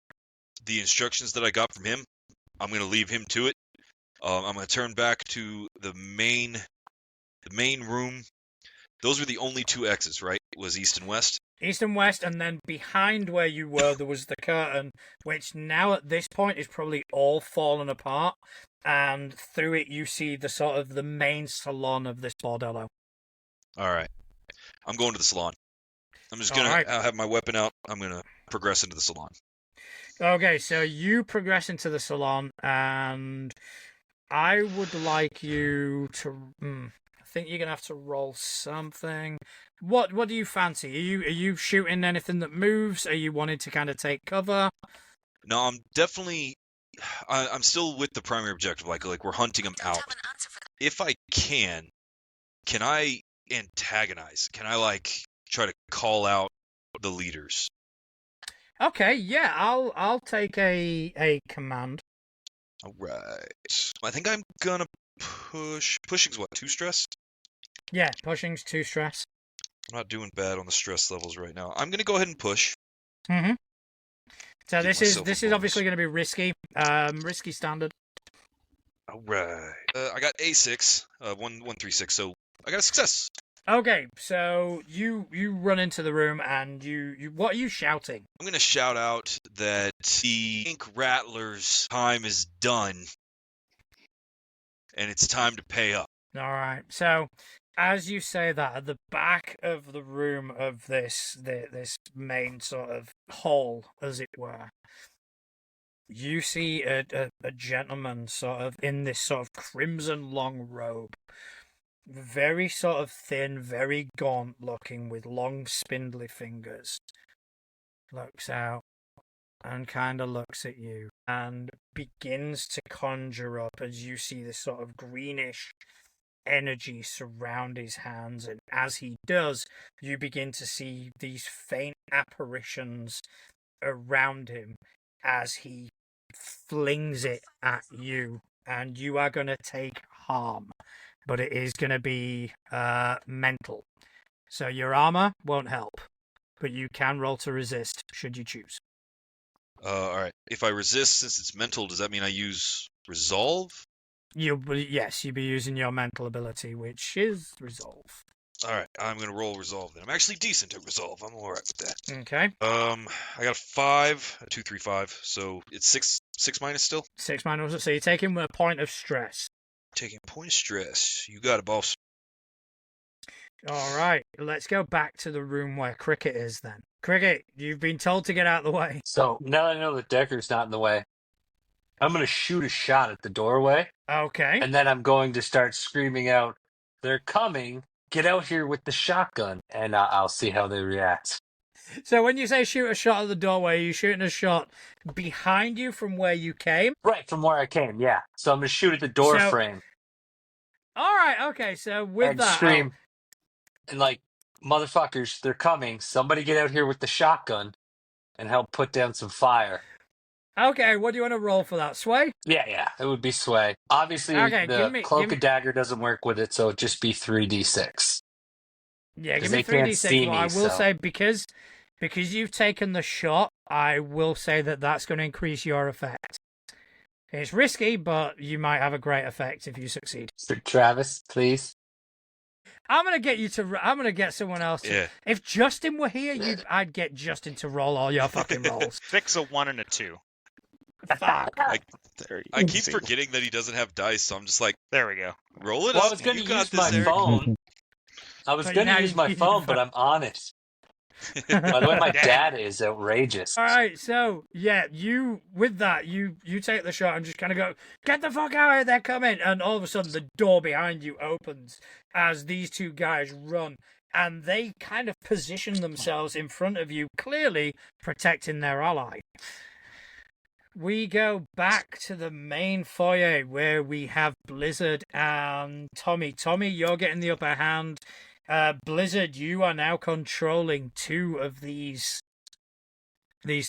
the instructions that I got from him, I'm going to leave him to it. I'm going to turn back to the main room. Those were the only 2 exits, right? It was east and west? East and west, and then behind where you were, there was the curtain, which now at this point is probably all fallen apart. And through it, you see the sort of the main salon of this bordello. All right. I'm going to the salon. I'm just going to have my weapon out. I'm going to progress into the salon. Okay, so you progress into the salon, and I would like you to. I think you're gonna have to roll something. What do you fancy? Are you shooting anything that moves? Are you wanting to kind of take cover? No, I'm definitely. I'm still with the primary objective. Like we're hunting them out. If I can I antagonize? Can I like try to call out the leaders? Okay, yeah, I'll take a command. All right. I think I'm gonna push. Pushing's what? 2 stress? Yeah, pushing's 2 stress. I'm not doing bad on the stress levels right now. I'm gonna go ahead and push. Mm-hmm. So Give this myself a is bonus. obviously going to be risky. Risky standard. All right. I got A6. 136. So I got a success. Okay, so you run into the room and you what are you shouting? I'm gonna shout out that the Ink Rattler's time is done, and it's time to pay up. All right. So, as you say that, at the back of the room of this main sort of hall, as it were, you see a gentleman sort of in this sort of crimson long robe, very sort of thin, very gaunt looking, with long spindly fingers. Looks out and kind of looks at you and begins to conjure up as you see this sort of greenish energy surround his hands, and as he does, you begin to see these faint apparitions around him as he flings it at you, and you are going to take harm, but it is going to be mental. So your armor won't help, but you can roll to resist should you choose. All right. If I resist, since it's mental, does that mean I use resolve? You'll be using your mental ability, which is resolve. All right, I'm gonna roll resolve then. I'm actually decent at resolve. I'm all right with that. Okay. I got a 5, a 2, 3, 5. So it's 6 minus still. 6 minus. So you're taking a point of stress. Taking a point of stress. You got it, boss. All right, let's go back to the room where Cricket is then. Cricket, you've been told to get out of the way. So now I know that Decker's not in the way. I'm going to shoot a shot at the doorway, Okay. and then I'm going to start screaming out, "They're coming! Get out here with the shotgun!" And I'll see how they react. So when you say shoot a shot at the doorway, are you shooting a shot behind you from where you came? Right from where I came, yeah. So I'm going to shoot at the door So- frame All right. Okay. So with and that, scream, and like, "Motherfuckers, they're coming! Somebody get out here with the shotgun and help put down some fire." okay. What do you want to roll for that? Sway? Yeah, it would be sway. Obviously, Okay. the cloak and dagger doesn't work with it, so it'd just be 3d6. Yeah, give 'Cause me they can't 3d6. see Well, me, I will so- say because you've taken the shot, I will say that that's going to increase your effect. It's risky, but you might have a great effect if you succeed. Sir Travis, please. I'm gonna get you to. I'm gonna get someone else. Yeah. If Justin were here, I'd get Justin to roll all your fucking rolls. 6, a 1, and a 2. Fuck. There I you keep see. forgetting that he doesn't have dice, so I'm just like, There we go. roll it Well, up. I was going You to got use this, my Eric. phone. I was But going now to use you my need phone, to- but I'm honest. By the way, my Damn. dad is outrageous. All right, so yeah, you with that, you take the shot and just kind of go, get the fuck out of here, they're coming, and all of a sudden the door behind you opens as these two guys run, and they kind of position themselves in front of you, clearly protecting their ally. We go back to the main foyer where we have Blizzard and Tommy. Tommy, you're getting the upper hand. Blizzard, you are now controlling two of these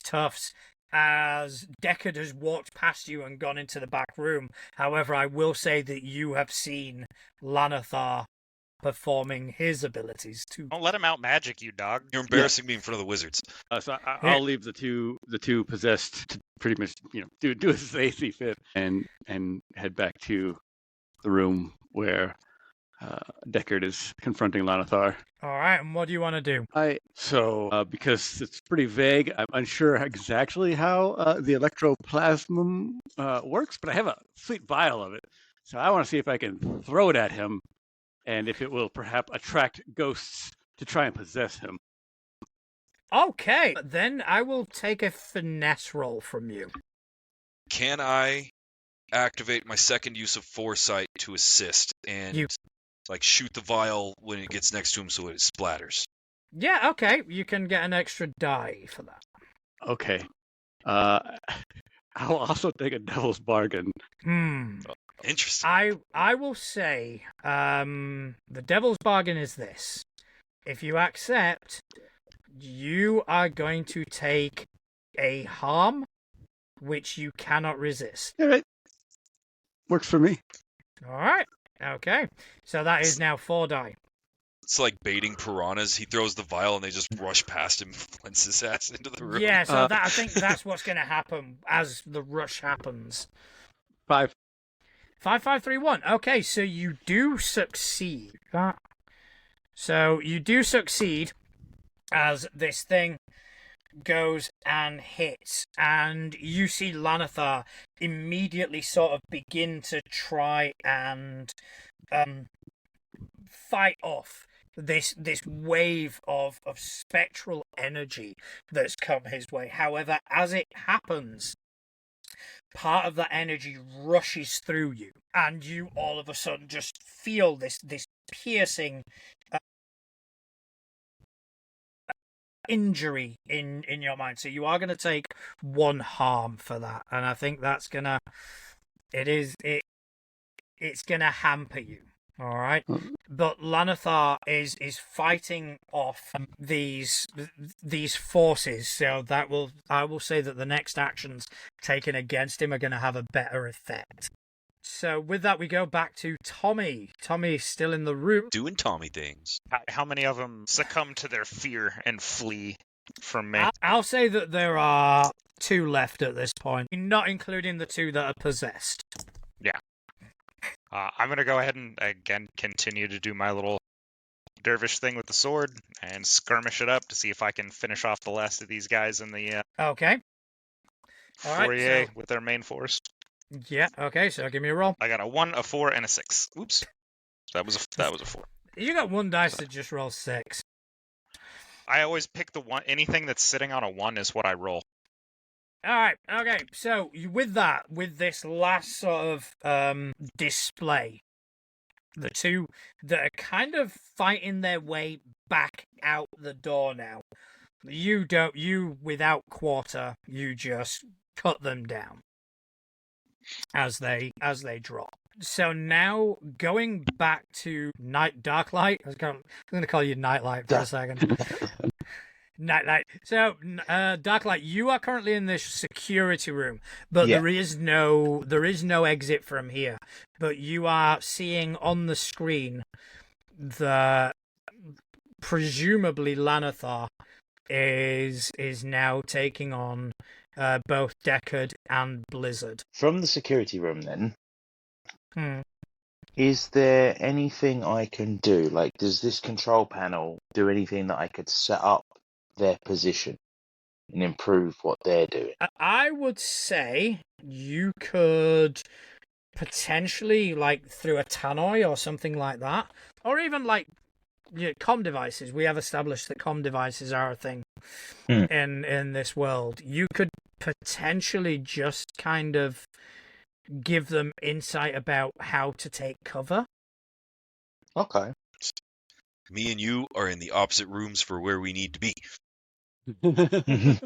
toughs as Deckard has walked past you and gone into the back room. However, I will say that you have seen Lanathar performing his abilities too. Don't let him out magic, you dog. You're embarrassing me in front of the wizards. So I'll leave the two possessed to pretty much do as they see fit and head back to the room where Deckard is confronting Lanathar. All right, and what do you want to do? Because it's pretty vague, I'm unsure exactly how the electroplasmum works, but I have a sweet vial of it, so I want to see if I can throw it at him, and if it will perhaps attract ghosts to try and possess him. Okay, then I will take a finesse roll from you. Can I activate my second use of foresight to assist and like shoot the vial when it gets next to him so it splatters? Yeah, okay, you can get an extra die for that. Okay. I'll also take a devil's bargain. Interesting. I will say, the devil's bargain is this. If you accept, you are going to take a harm which you cannot resist. All right. Works for me. All right. Okay. So that is now 4 die. It's like baiting piranhas. He throws the vial and they just rush past him and flings his ass into the room. Yeah, so I think that's what's going to happen as the rush happens. 5. 5, 5, 3, 1. Okay, so you do succeed. So you do succeed as this thing goes and hits, and you see Lanathar immediately sort of begin to try and fight off this wave of spectral energy that's come his way. However, as it happens, part of that energy rushes through you, and you all of a sudden just feel this piercing injury in your mind. So you are going to take 1 harm for that, and I think that's gonna it's gonna hamper you. All right, but Lanathar is fighting off these forces, so I will say that the next actions taken against him are going to have a better effect. So with that, we go back to Tommy. Tommy is still in the room. Doing Tommy things. How many of them succumb to their fear and flee from me? I'll say that there are 2 left at this point, not including the 2 that are possessed. Yeah. I'm going to go ahead and, again, continue to do my little dervish thing with the sword and skirmish it up to see if I can finish off the last of these guys in the Okay. All right, foyer so- with their main force. Yeah, okay, so give me a roll. I got a 1, a 4, and a 6. Oops. That was a 4. You got 1 dice to just roll 6. I always pick the one. Anything that's sitting on a 1 is what I roll. All right. Okay. So with this last sort of display, the two that are kind of fighting their way back out the door now. You without quarter, you just cut them down as they drop. So now going back to Darklight. I was going to call you Nightlight for a second. Nightlight. So, Darklight, you are currently in this security room, but Yeah. there is no exit from here. But you are seeing on the screen that presumably Lanathar is now taking on both Deckard and Blizzard. From the security room, then, Hmm. is there anything I can do? Like, does this control panel do anything that I could set up their position and improve what they're doing? I would say you could potentially, like, through a tannoy or something like that, or even like comm devices. We have established that comm devices are a thing in this world. You could potentially just kind of give them insight about how to take cover. Okay. Me and you are in the opposite rooms for where we need to be. I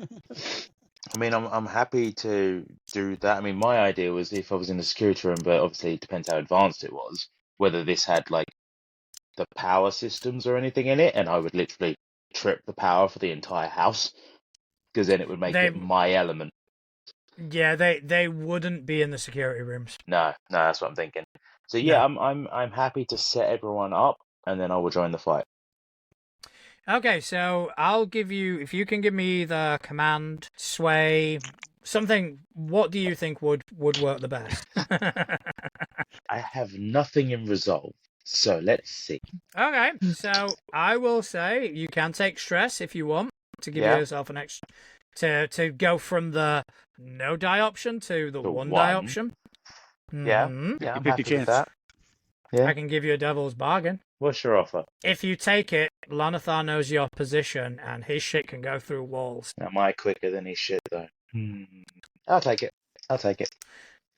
mean, I'm happy to do that. I mean, my idea was if I was in the security room, but obviously it depends how advanced it was, whether this had like the power systems or anything in it, and I would literally trip the power for the entire house, because then it would make it my element. Yeah, they wouldn't be in the security rooms. No, that's what I'm thinking. So yeah, I'm happy to set everyone up, and then I will join the fight. Okay, so I'll give you, if you can give me the command, sway, something. What do you think would work the best? I have nothing in resolve, so let's see. Okay, so I will say you can take stress if you want to give yourself an extra to go from the no die option to the one die option. Yeah, Mm-hmm. I'm 50 happy chance. with that. Yeah. I can give you a devil's bargain. What's your offer? If you take it, Lanathar knows your position, and his shit can go through walls. Am I quicker than his shit though? I'll take it. All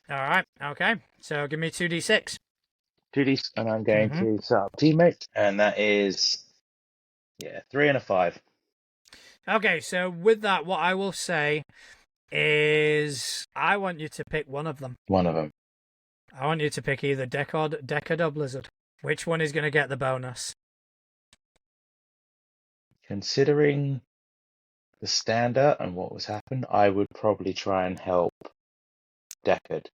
right. Okay. So give me 2d6. 2D, and I'm going to set up teammate, and that is 3 and a 5. Okay. So with that, what I will say is, I want you to pick one of them. One of them. I want you to pick either Deckard or Blizzard. Which one is going to get the bonus? Considering the standard and what was happened, I would probably try and help Deckard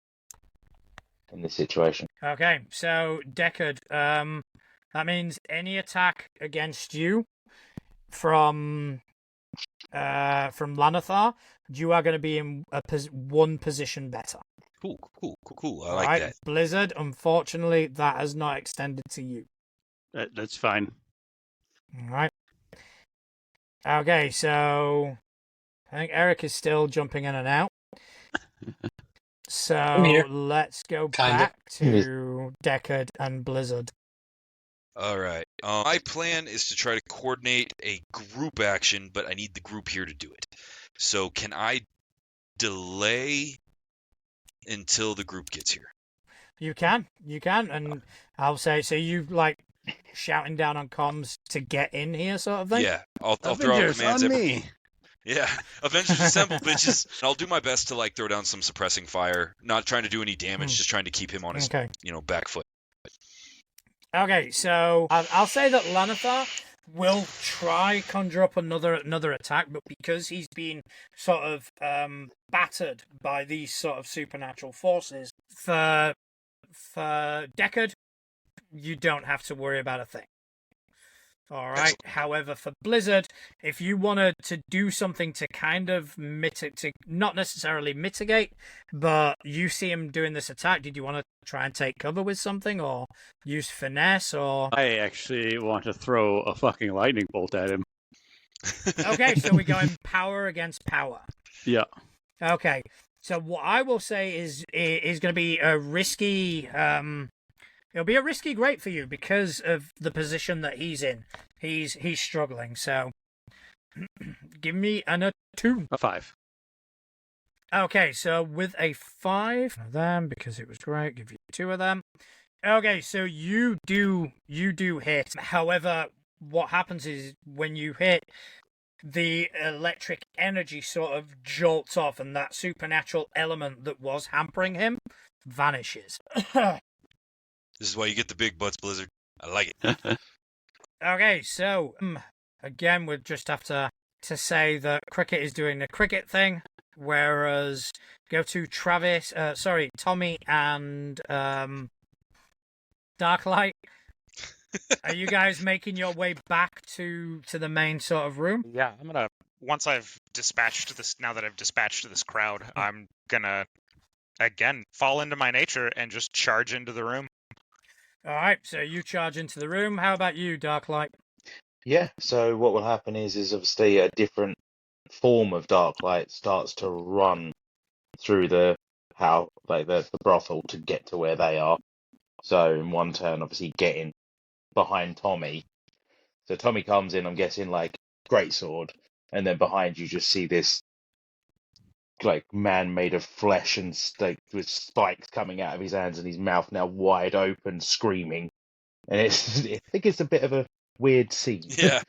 in this situation. Okay, so Deckard, that means any attack against you from Lanathar, you are going to be in one position better. Cool. I like that. Blizzard, unfortunately, that has not extended to you. That's fine. All right. Okay, so I think Eric is still jumping in and out. So let's go back to Deckard and Blizzard. All right. My plan is to try to coordinate a group action, but I need the group here to do it. So can I delay until the group gets here? You can, and I'll say, so you like shouting down on comms to get in here, sort of thing. Yeah, I'll throw out commands. On me. Yeah, Avengers assemble, bitches. I'll do my best to like throw down some suppressing fire. Not trying to do any damage, just trying to keep him on his back foot. Okay, so I'll say that Lanathar will try conjure up another attack, but because he's been sort of battered by these sort of supernatural forces, for Deckard, you don't have to worry about a thing. All right. Excellent. However, for Blizzard, if you wanted to do something to kind of not necessarily mitigate, but you see him doing this attack, did you want to try and take cover with something or use finesse or? I actually want to throw a fucking lightning bolt at him. Okay, so we're going power against power. Yeah. Okay, so what I will say is going to be a risky. It'll be a risky great for you because of the position that he's in. He's struggling. So give me a 2. A 5. Okay, so with a 5 of them, because it was great, give you 2 of them. Okay, so you do hit. However, what happens is when you hit, the electric energy sort of jolts off, and that supernatural element that was hampering him vanishes. This is why you get the big butts, Blizzard. I like it. Okay, so again, we'd just have to say that Cricket is doing the Cricket thing, whereas go to Tommy and Darklight. Are you guys making your way back to the main sort of room? Yeah, I'm gonna once I've dispatched this. Now that I've dispatched this crowd, I'm gonna again fall into my nature and just charge into the room. All right, so you charge into the room. How about you, Darklight? Yeah, so what will happen is obviously a different form of dark light starts to run through the brothel to get to where they are. So in one turn, obviously getting behind Tommy. So Tommy comes in, I'm guessing, like greatsword, and then behind you just see this like man made of flesh and with spikes coming out of his hands and his mouth now wide open, screaming. And I think it's a bit of a weird scene. Yeah.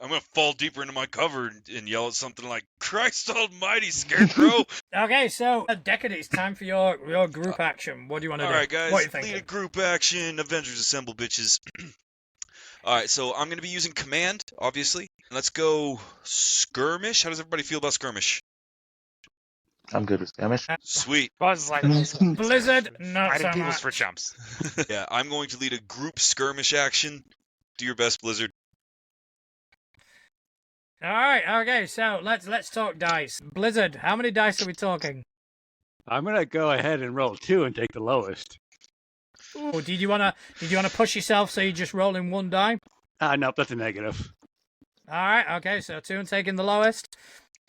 I'm going to fall deeper into my cover and yell at something like, Christ almighty, Scarecrow! Okay, so Deckard, it's time for your group action. What do you want to do? Alright, guys, What are you lead a thinking? group action. Avengers assemble, bitches. Alright, so I'm going to be using command, obviously. Let's go skirmish. How does everybody feel about skirmish? I'm good with skirmish. Sweet. Buzz like Blizzard, not fighting so people's much. for chumps. Yeah, I'm going to lead a group skirmish action. Do your best, Blizzard. All right, okay, so let's talk dice. Blizzard, how many dice are we talking? I'm gonna go ahead and roll 2 and take the lowest. Ooh, did you wanna push yourself so you're just rolling 1 die? Nope, that's a negative. All right, okay, so 2 and taking the lowest.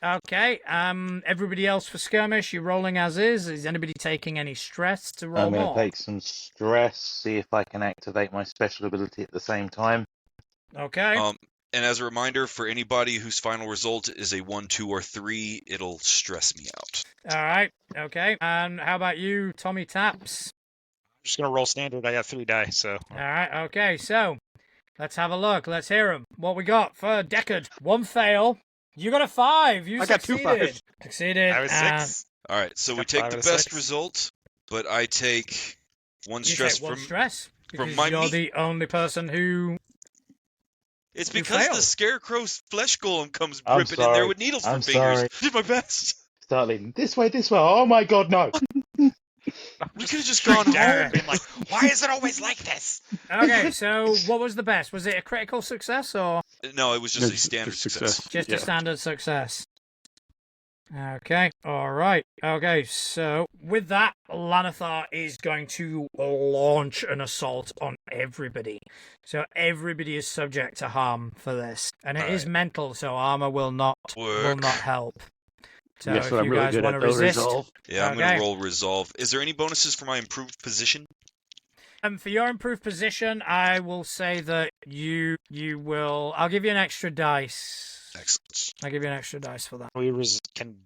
Okay, everybody else for skirmish, you're rolling as is. Is anybody taking any stress to roll I'm going more? to take some stress, see if I can activate my special ability at the same time. Okay. And as a reminder, for anybody whose final result is a 1, 2, or 3, it'll stress me out. All right, okay. And how about you, Tommy Taps? I'm just gonna roll standard. I got 3 die, so. All right, okay, so let's have a look. Let's hear them. What we got for Deckard? 1 fail. You got a 5. You I got 2 succeeded. fives. Succeeded. I was 6. All right, so we Got take 5 the out of best 6. result, but I take 1 You stress take 1 from... stress because my you're meat. the only person who... It's You because failed. the Scarecrow's flesh golem comes I'm ripping in there sorry. with needles I'm for fingers. sorry. I did my best. Start leading this way. Oh my god, no! We could have just gone Darren home. being like, why is it always like this? Okay, so what was the best? Was it a critical success or No, it was just a Just standard success. just Yeah. a standard success? Okay, alright. Okay, so with that, Lanathar is going to launch an assault on everybody. So everybody is subject to harm for this. And it is Alright. mental, so armor will not Work. help. So Yes, if what I'm you really guys good want at to though, resist, resolve. Yeah, I'm Okay. going to roll resolve. Is there any bonuses for my improved position? for your improved position, I will say that you will. I'll give you an extra dice. Excellent. I'll give you an extra dice for that.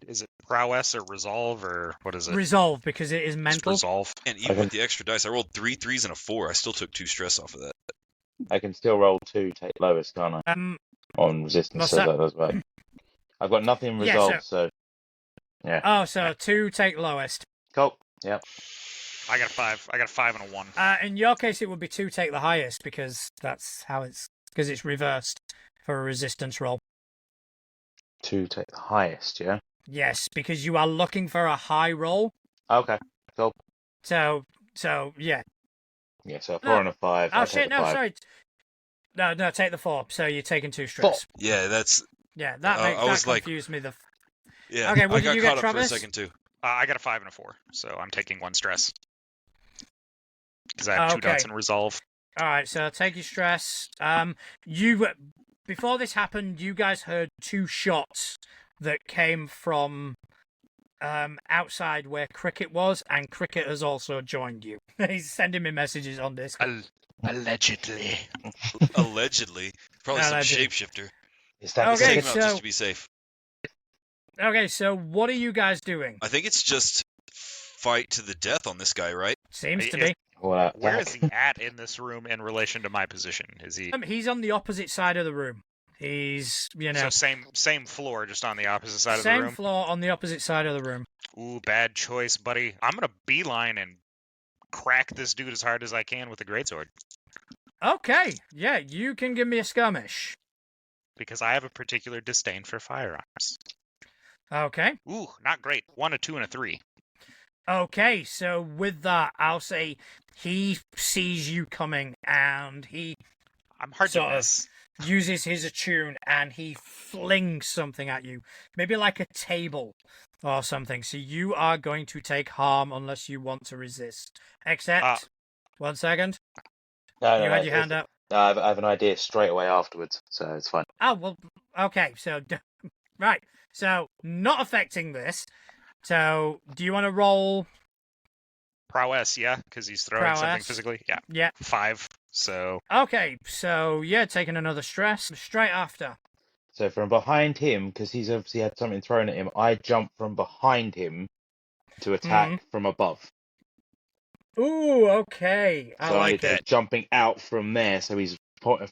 Is it prowess or resolve or what is it? Resolve, because it is Just mental. resolve. And even Okay. with the extra dice, I rolled 3 3s and a 4. I still took 2 stress off of that. I can still roll 2, take lowest, can't I? On resistance, What's so that? that does work. I've got nothing Yeah, resolved, so yeah. Oh, so 2 take lowest. Cool. Yep. I got a 5. I got a 5 and a 1. In your case, it would be 2 take the highest, because that's how because it's reversed for a resistance roll. 2 take the highest, yeah? Yes, because you are looking for a high roll. Okay. Cool. So yeah. Yeah, so a No. 4 and a 5. Oh I'll take shit! the No, 5. sorry. No, take the 4. So you're taking 2 stress. Yeah, that's... Yeah, that I was like- confused me. Yeah, Okay, what I did got you caught get, up for a Travis? second, too. I got a 5 and a 4, so I'm taking 1 stress. Because I have 2 dots Okay. in resolve. All right, so take your stress. Before this happened, you guys heard 2 shots that came from outside where Cricket was, and Cricket has also joined you. He's sending me messages on this. Allegedly. Allegedly. Probably some Allegedly. shapeshifter. Is that Okay, Take him out so- just to be safe. Okay, so what are you guys doing? I think it's just fight to the death on this guy, right? Seems to Is- be. Or Where is attack. he at in this room in relation to my position? Is he He's on the opposite side of the room. He's, so same floor, just on the opposite side of the same room? floor on the opposite side of the room. Ooh, bad choice, buddy. I'm gonna beeline and crack this dude as hard as I can with a greatsword Okay, yeah, you can give me a skirmish. because I have a particular disdain for firearms. Okay. Ooh, not great. 1, a 2, and a 3. Okay, so with that, I'll say he sees you coming and he I'm hard Sort to of. miss. uses his attune and he flings something at you. Maybe like a table or something. So you are going to take harm unless you want to resist. Except, 1 second. No, You no, had no. your hand up. No, I have an idea straight away afterwards, so it's fine. Oh, well, okay, so, right. So, not affecting this. So, do you want to roll? Prowess, yeah, because he's throwing something Prowess. physically. Yeah, Yeah. 5. So Okay, so, yeah, taking another stress. Straight after. So from behind him, because he's obviously had something thrown at him, I jump from behind him to attack from above. Ooh, okay. I So like it's it. jumping out from there, so he's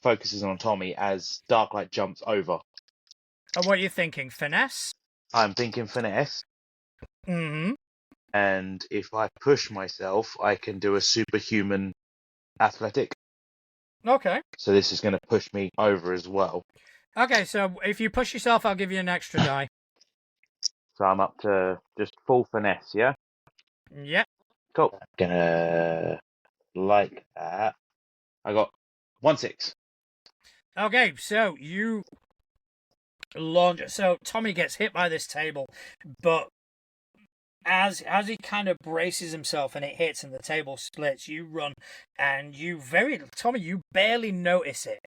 focuses on Tommy as Darklight jumps over. And what are you thinking? Finesse? I'm thinking finesse, Mm-hmm. and if I push myself, I can do a superhuman athletic. Okay. So this is going to push me over as well. Okay, so if you push yourself, I'll give you an extra die. So I'm up to just full finesse, yeah? Yep. Cool. Gonna like that. I got 1-6. Okay, so you launch. So Tommy gets hit by this table, but as he kind of braces himself and it hits and the table splits, you run and Tommy, you barely notice it.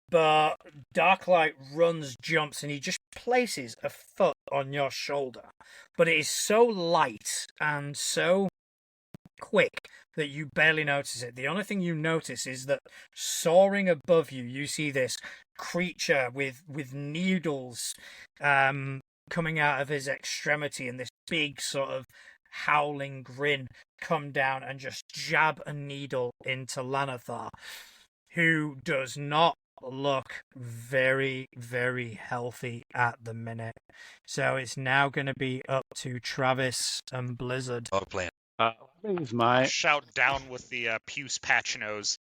But Darklight runs, jumps, and he just places a foot on your shoulder. But it is so light and so quick that you barely notice it. The only thing you notice is that soaring above you, you see this creature with needles coming out of his extremity and this big sort of howling grin come down and just jab a needle into Lanathar, who does not look very, very healthy at the minute. So it's now going to be up to Travis and Blizzard. Oh, plan. I'm gonna use my. shout down with the puce patch nose.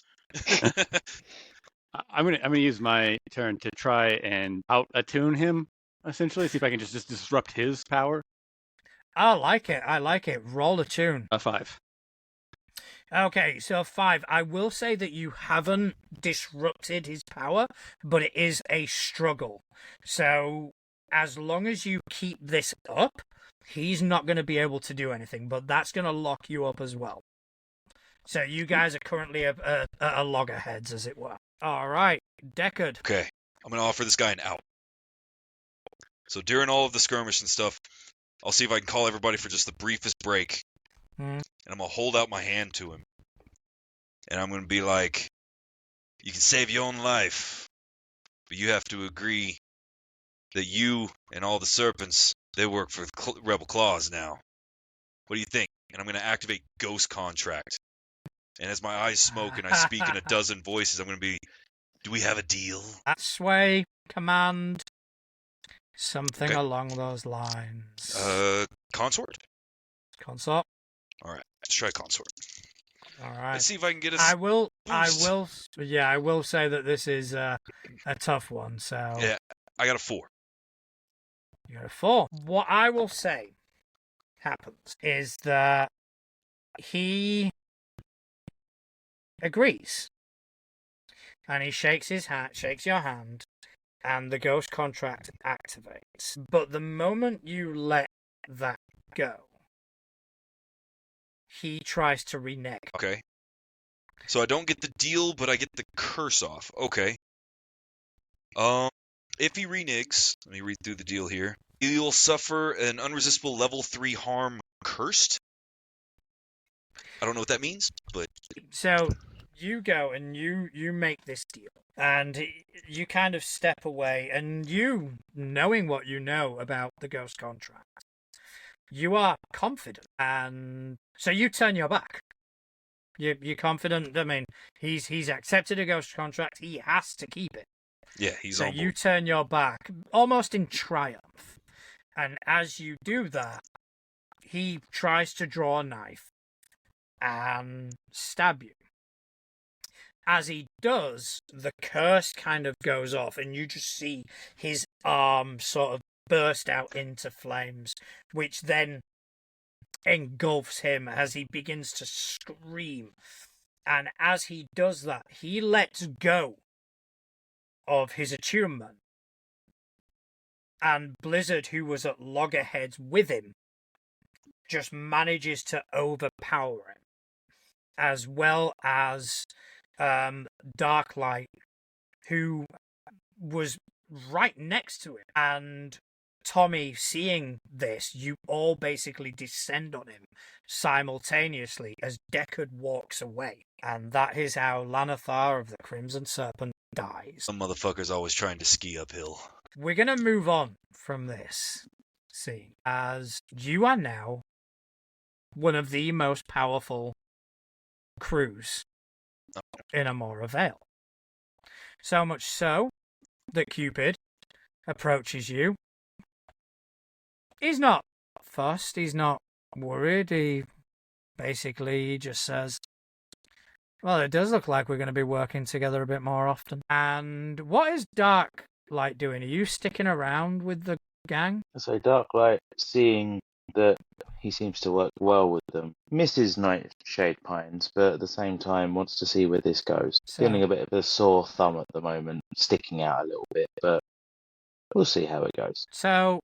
I'm gonna use my turn to try and out attune him. Essentially, see if I can just disrupt his power. I like it. Roll a tune. 5. Okay, so 5. I will say that you haven't disrupted his power, but it is a struggle. So as long as you keep this up, he's not going to be able to do anything, but that's going to lock you up as well. So you guys are currently at a loggerheads, as it were. All right, Deckard. Okay, I'm gonna offer this guy an out. So during all of the skirmish and stuff, I'll see if I can call everybody for just the briefest break, and I'm gonna hold out my hand to him, and I'm gonna be like, "You can save your own life, but you have to agree that you and all the serpents, they work for the Rebel Claws now. What do you think?" And I'm gonna activate Ghost Contract. And as my eyes smoke and I speak in a dozen voices, I'm gonna be, "Do we have a deal?" Sway, command, something Okay. along those lines. Consort? Consort. All right, let's try Consort. All right. Let's see if I can get us. I will boost. say that this is a tough one. So Yeah, I got a 4. you got a 4. What I will say happens is that he agrees, and he shakes your hand, and the ghost contract activates. But the moment you let that go, he tries to renege. Okay. So I don't get the deal, but I get the curse off. Okay. If he reneges, let me read through the deal here. You'll suffer an unresistible level 3 harm cursed. I don't know what that means, but So you go and you make this deal, and you kind of step away, and you, knowing what you know about the ghost contract, you are confident, and so you turn your back. You're confident. I mean, he's accepted a ghost contract. He has to keep it. Yeah, he's so on board. you turn your back, almost in triumph, and as you do that, he tries to draw a knife and stab you. As he does, the curse kind of goes off, and you just see his arm sort of burst out into flames, which then engulfs him as he begins to scream. And as he does that, he lets go of his attunement. And Blizzard, who was at loggerheads with him, just manages to overpower him, as well as Darklight, who was right next to him. And Tommy, seeing this, you all basically descend on him simultaneously as Deckard walks away. And that is how Lanathar of the Crimson Serpent dies. Some motherfucker's always trying to ski uphill. We're going to move on from this scene, as you are now one of the most powerful crews in Amora Vale. So much so that Cupid approaches you. He's not fussed, he's not worried, he basically just says, well, it does look like we're going to be working together a bit more often. And what is Darklight doing? Are you sticking around with the gang? So Darklight, seeing that he seems to work well with them, misses Nightshade Pines, but at the same time wants to see where this goes. So- Feeling a bit of a sore thumb at the moment, sticking out a little bit, but we'll see how it goes. So,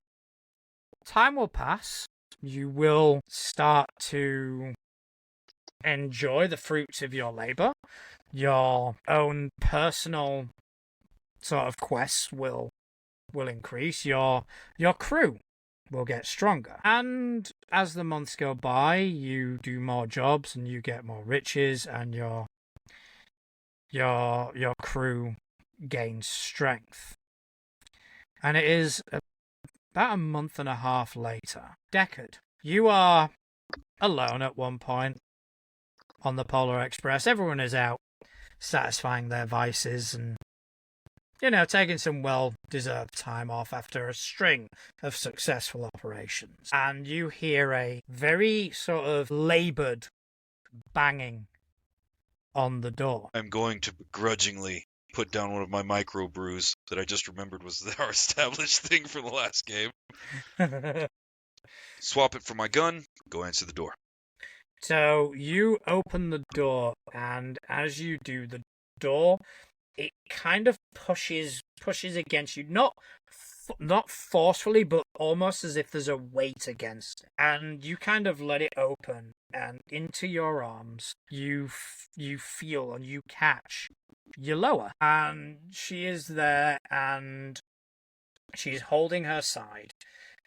time will pass. You will start to enjoy the fruits of your labor. Your own personal sort of quests will increase. Your crew will get stronger. And as the months go by, you do more jobs and you get more riches, and your crew gains strength. And it is about a month and a half later. Deckard, you are alone at one point on the Polar Express. Everyone is out satisfying their vices and, taking some well-deserved time off after a string of successful operations. And you hear a very sort of laboured banging on the door. I'm going to begrudgingly put down one of my micro brews that I just remembered was our established thing from the last game. Swap it for my gun, go answer the door. So you open the door, and as you do, the door, it kind of pushes against you, not forcefully, but almost as if there's a weight against it. And you kind of let it open, and into your arms, you feel and you catch Yaloa. And she is there, and she's holding her side.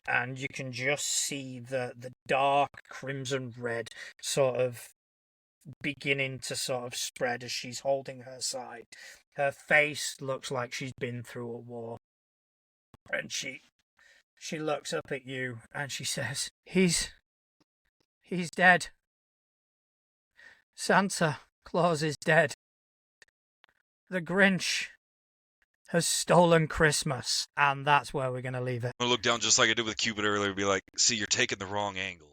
And you can just see the dark crimson red sort of beginning to sort of spread as she's holding her side. Her face looks like she's been through a war. And she looks up at you and she says, He's dead. Santa Claus is dead. The Grinch has stolen Christmas. And that's where we're going to leave it. I'm going to look down just like I did with Cupid earlier and be like, see, you're taking the wrong angle.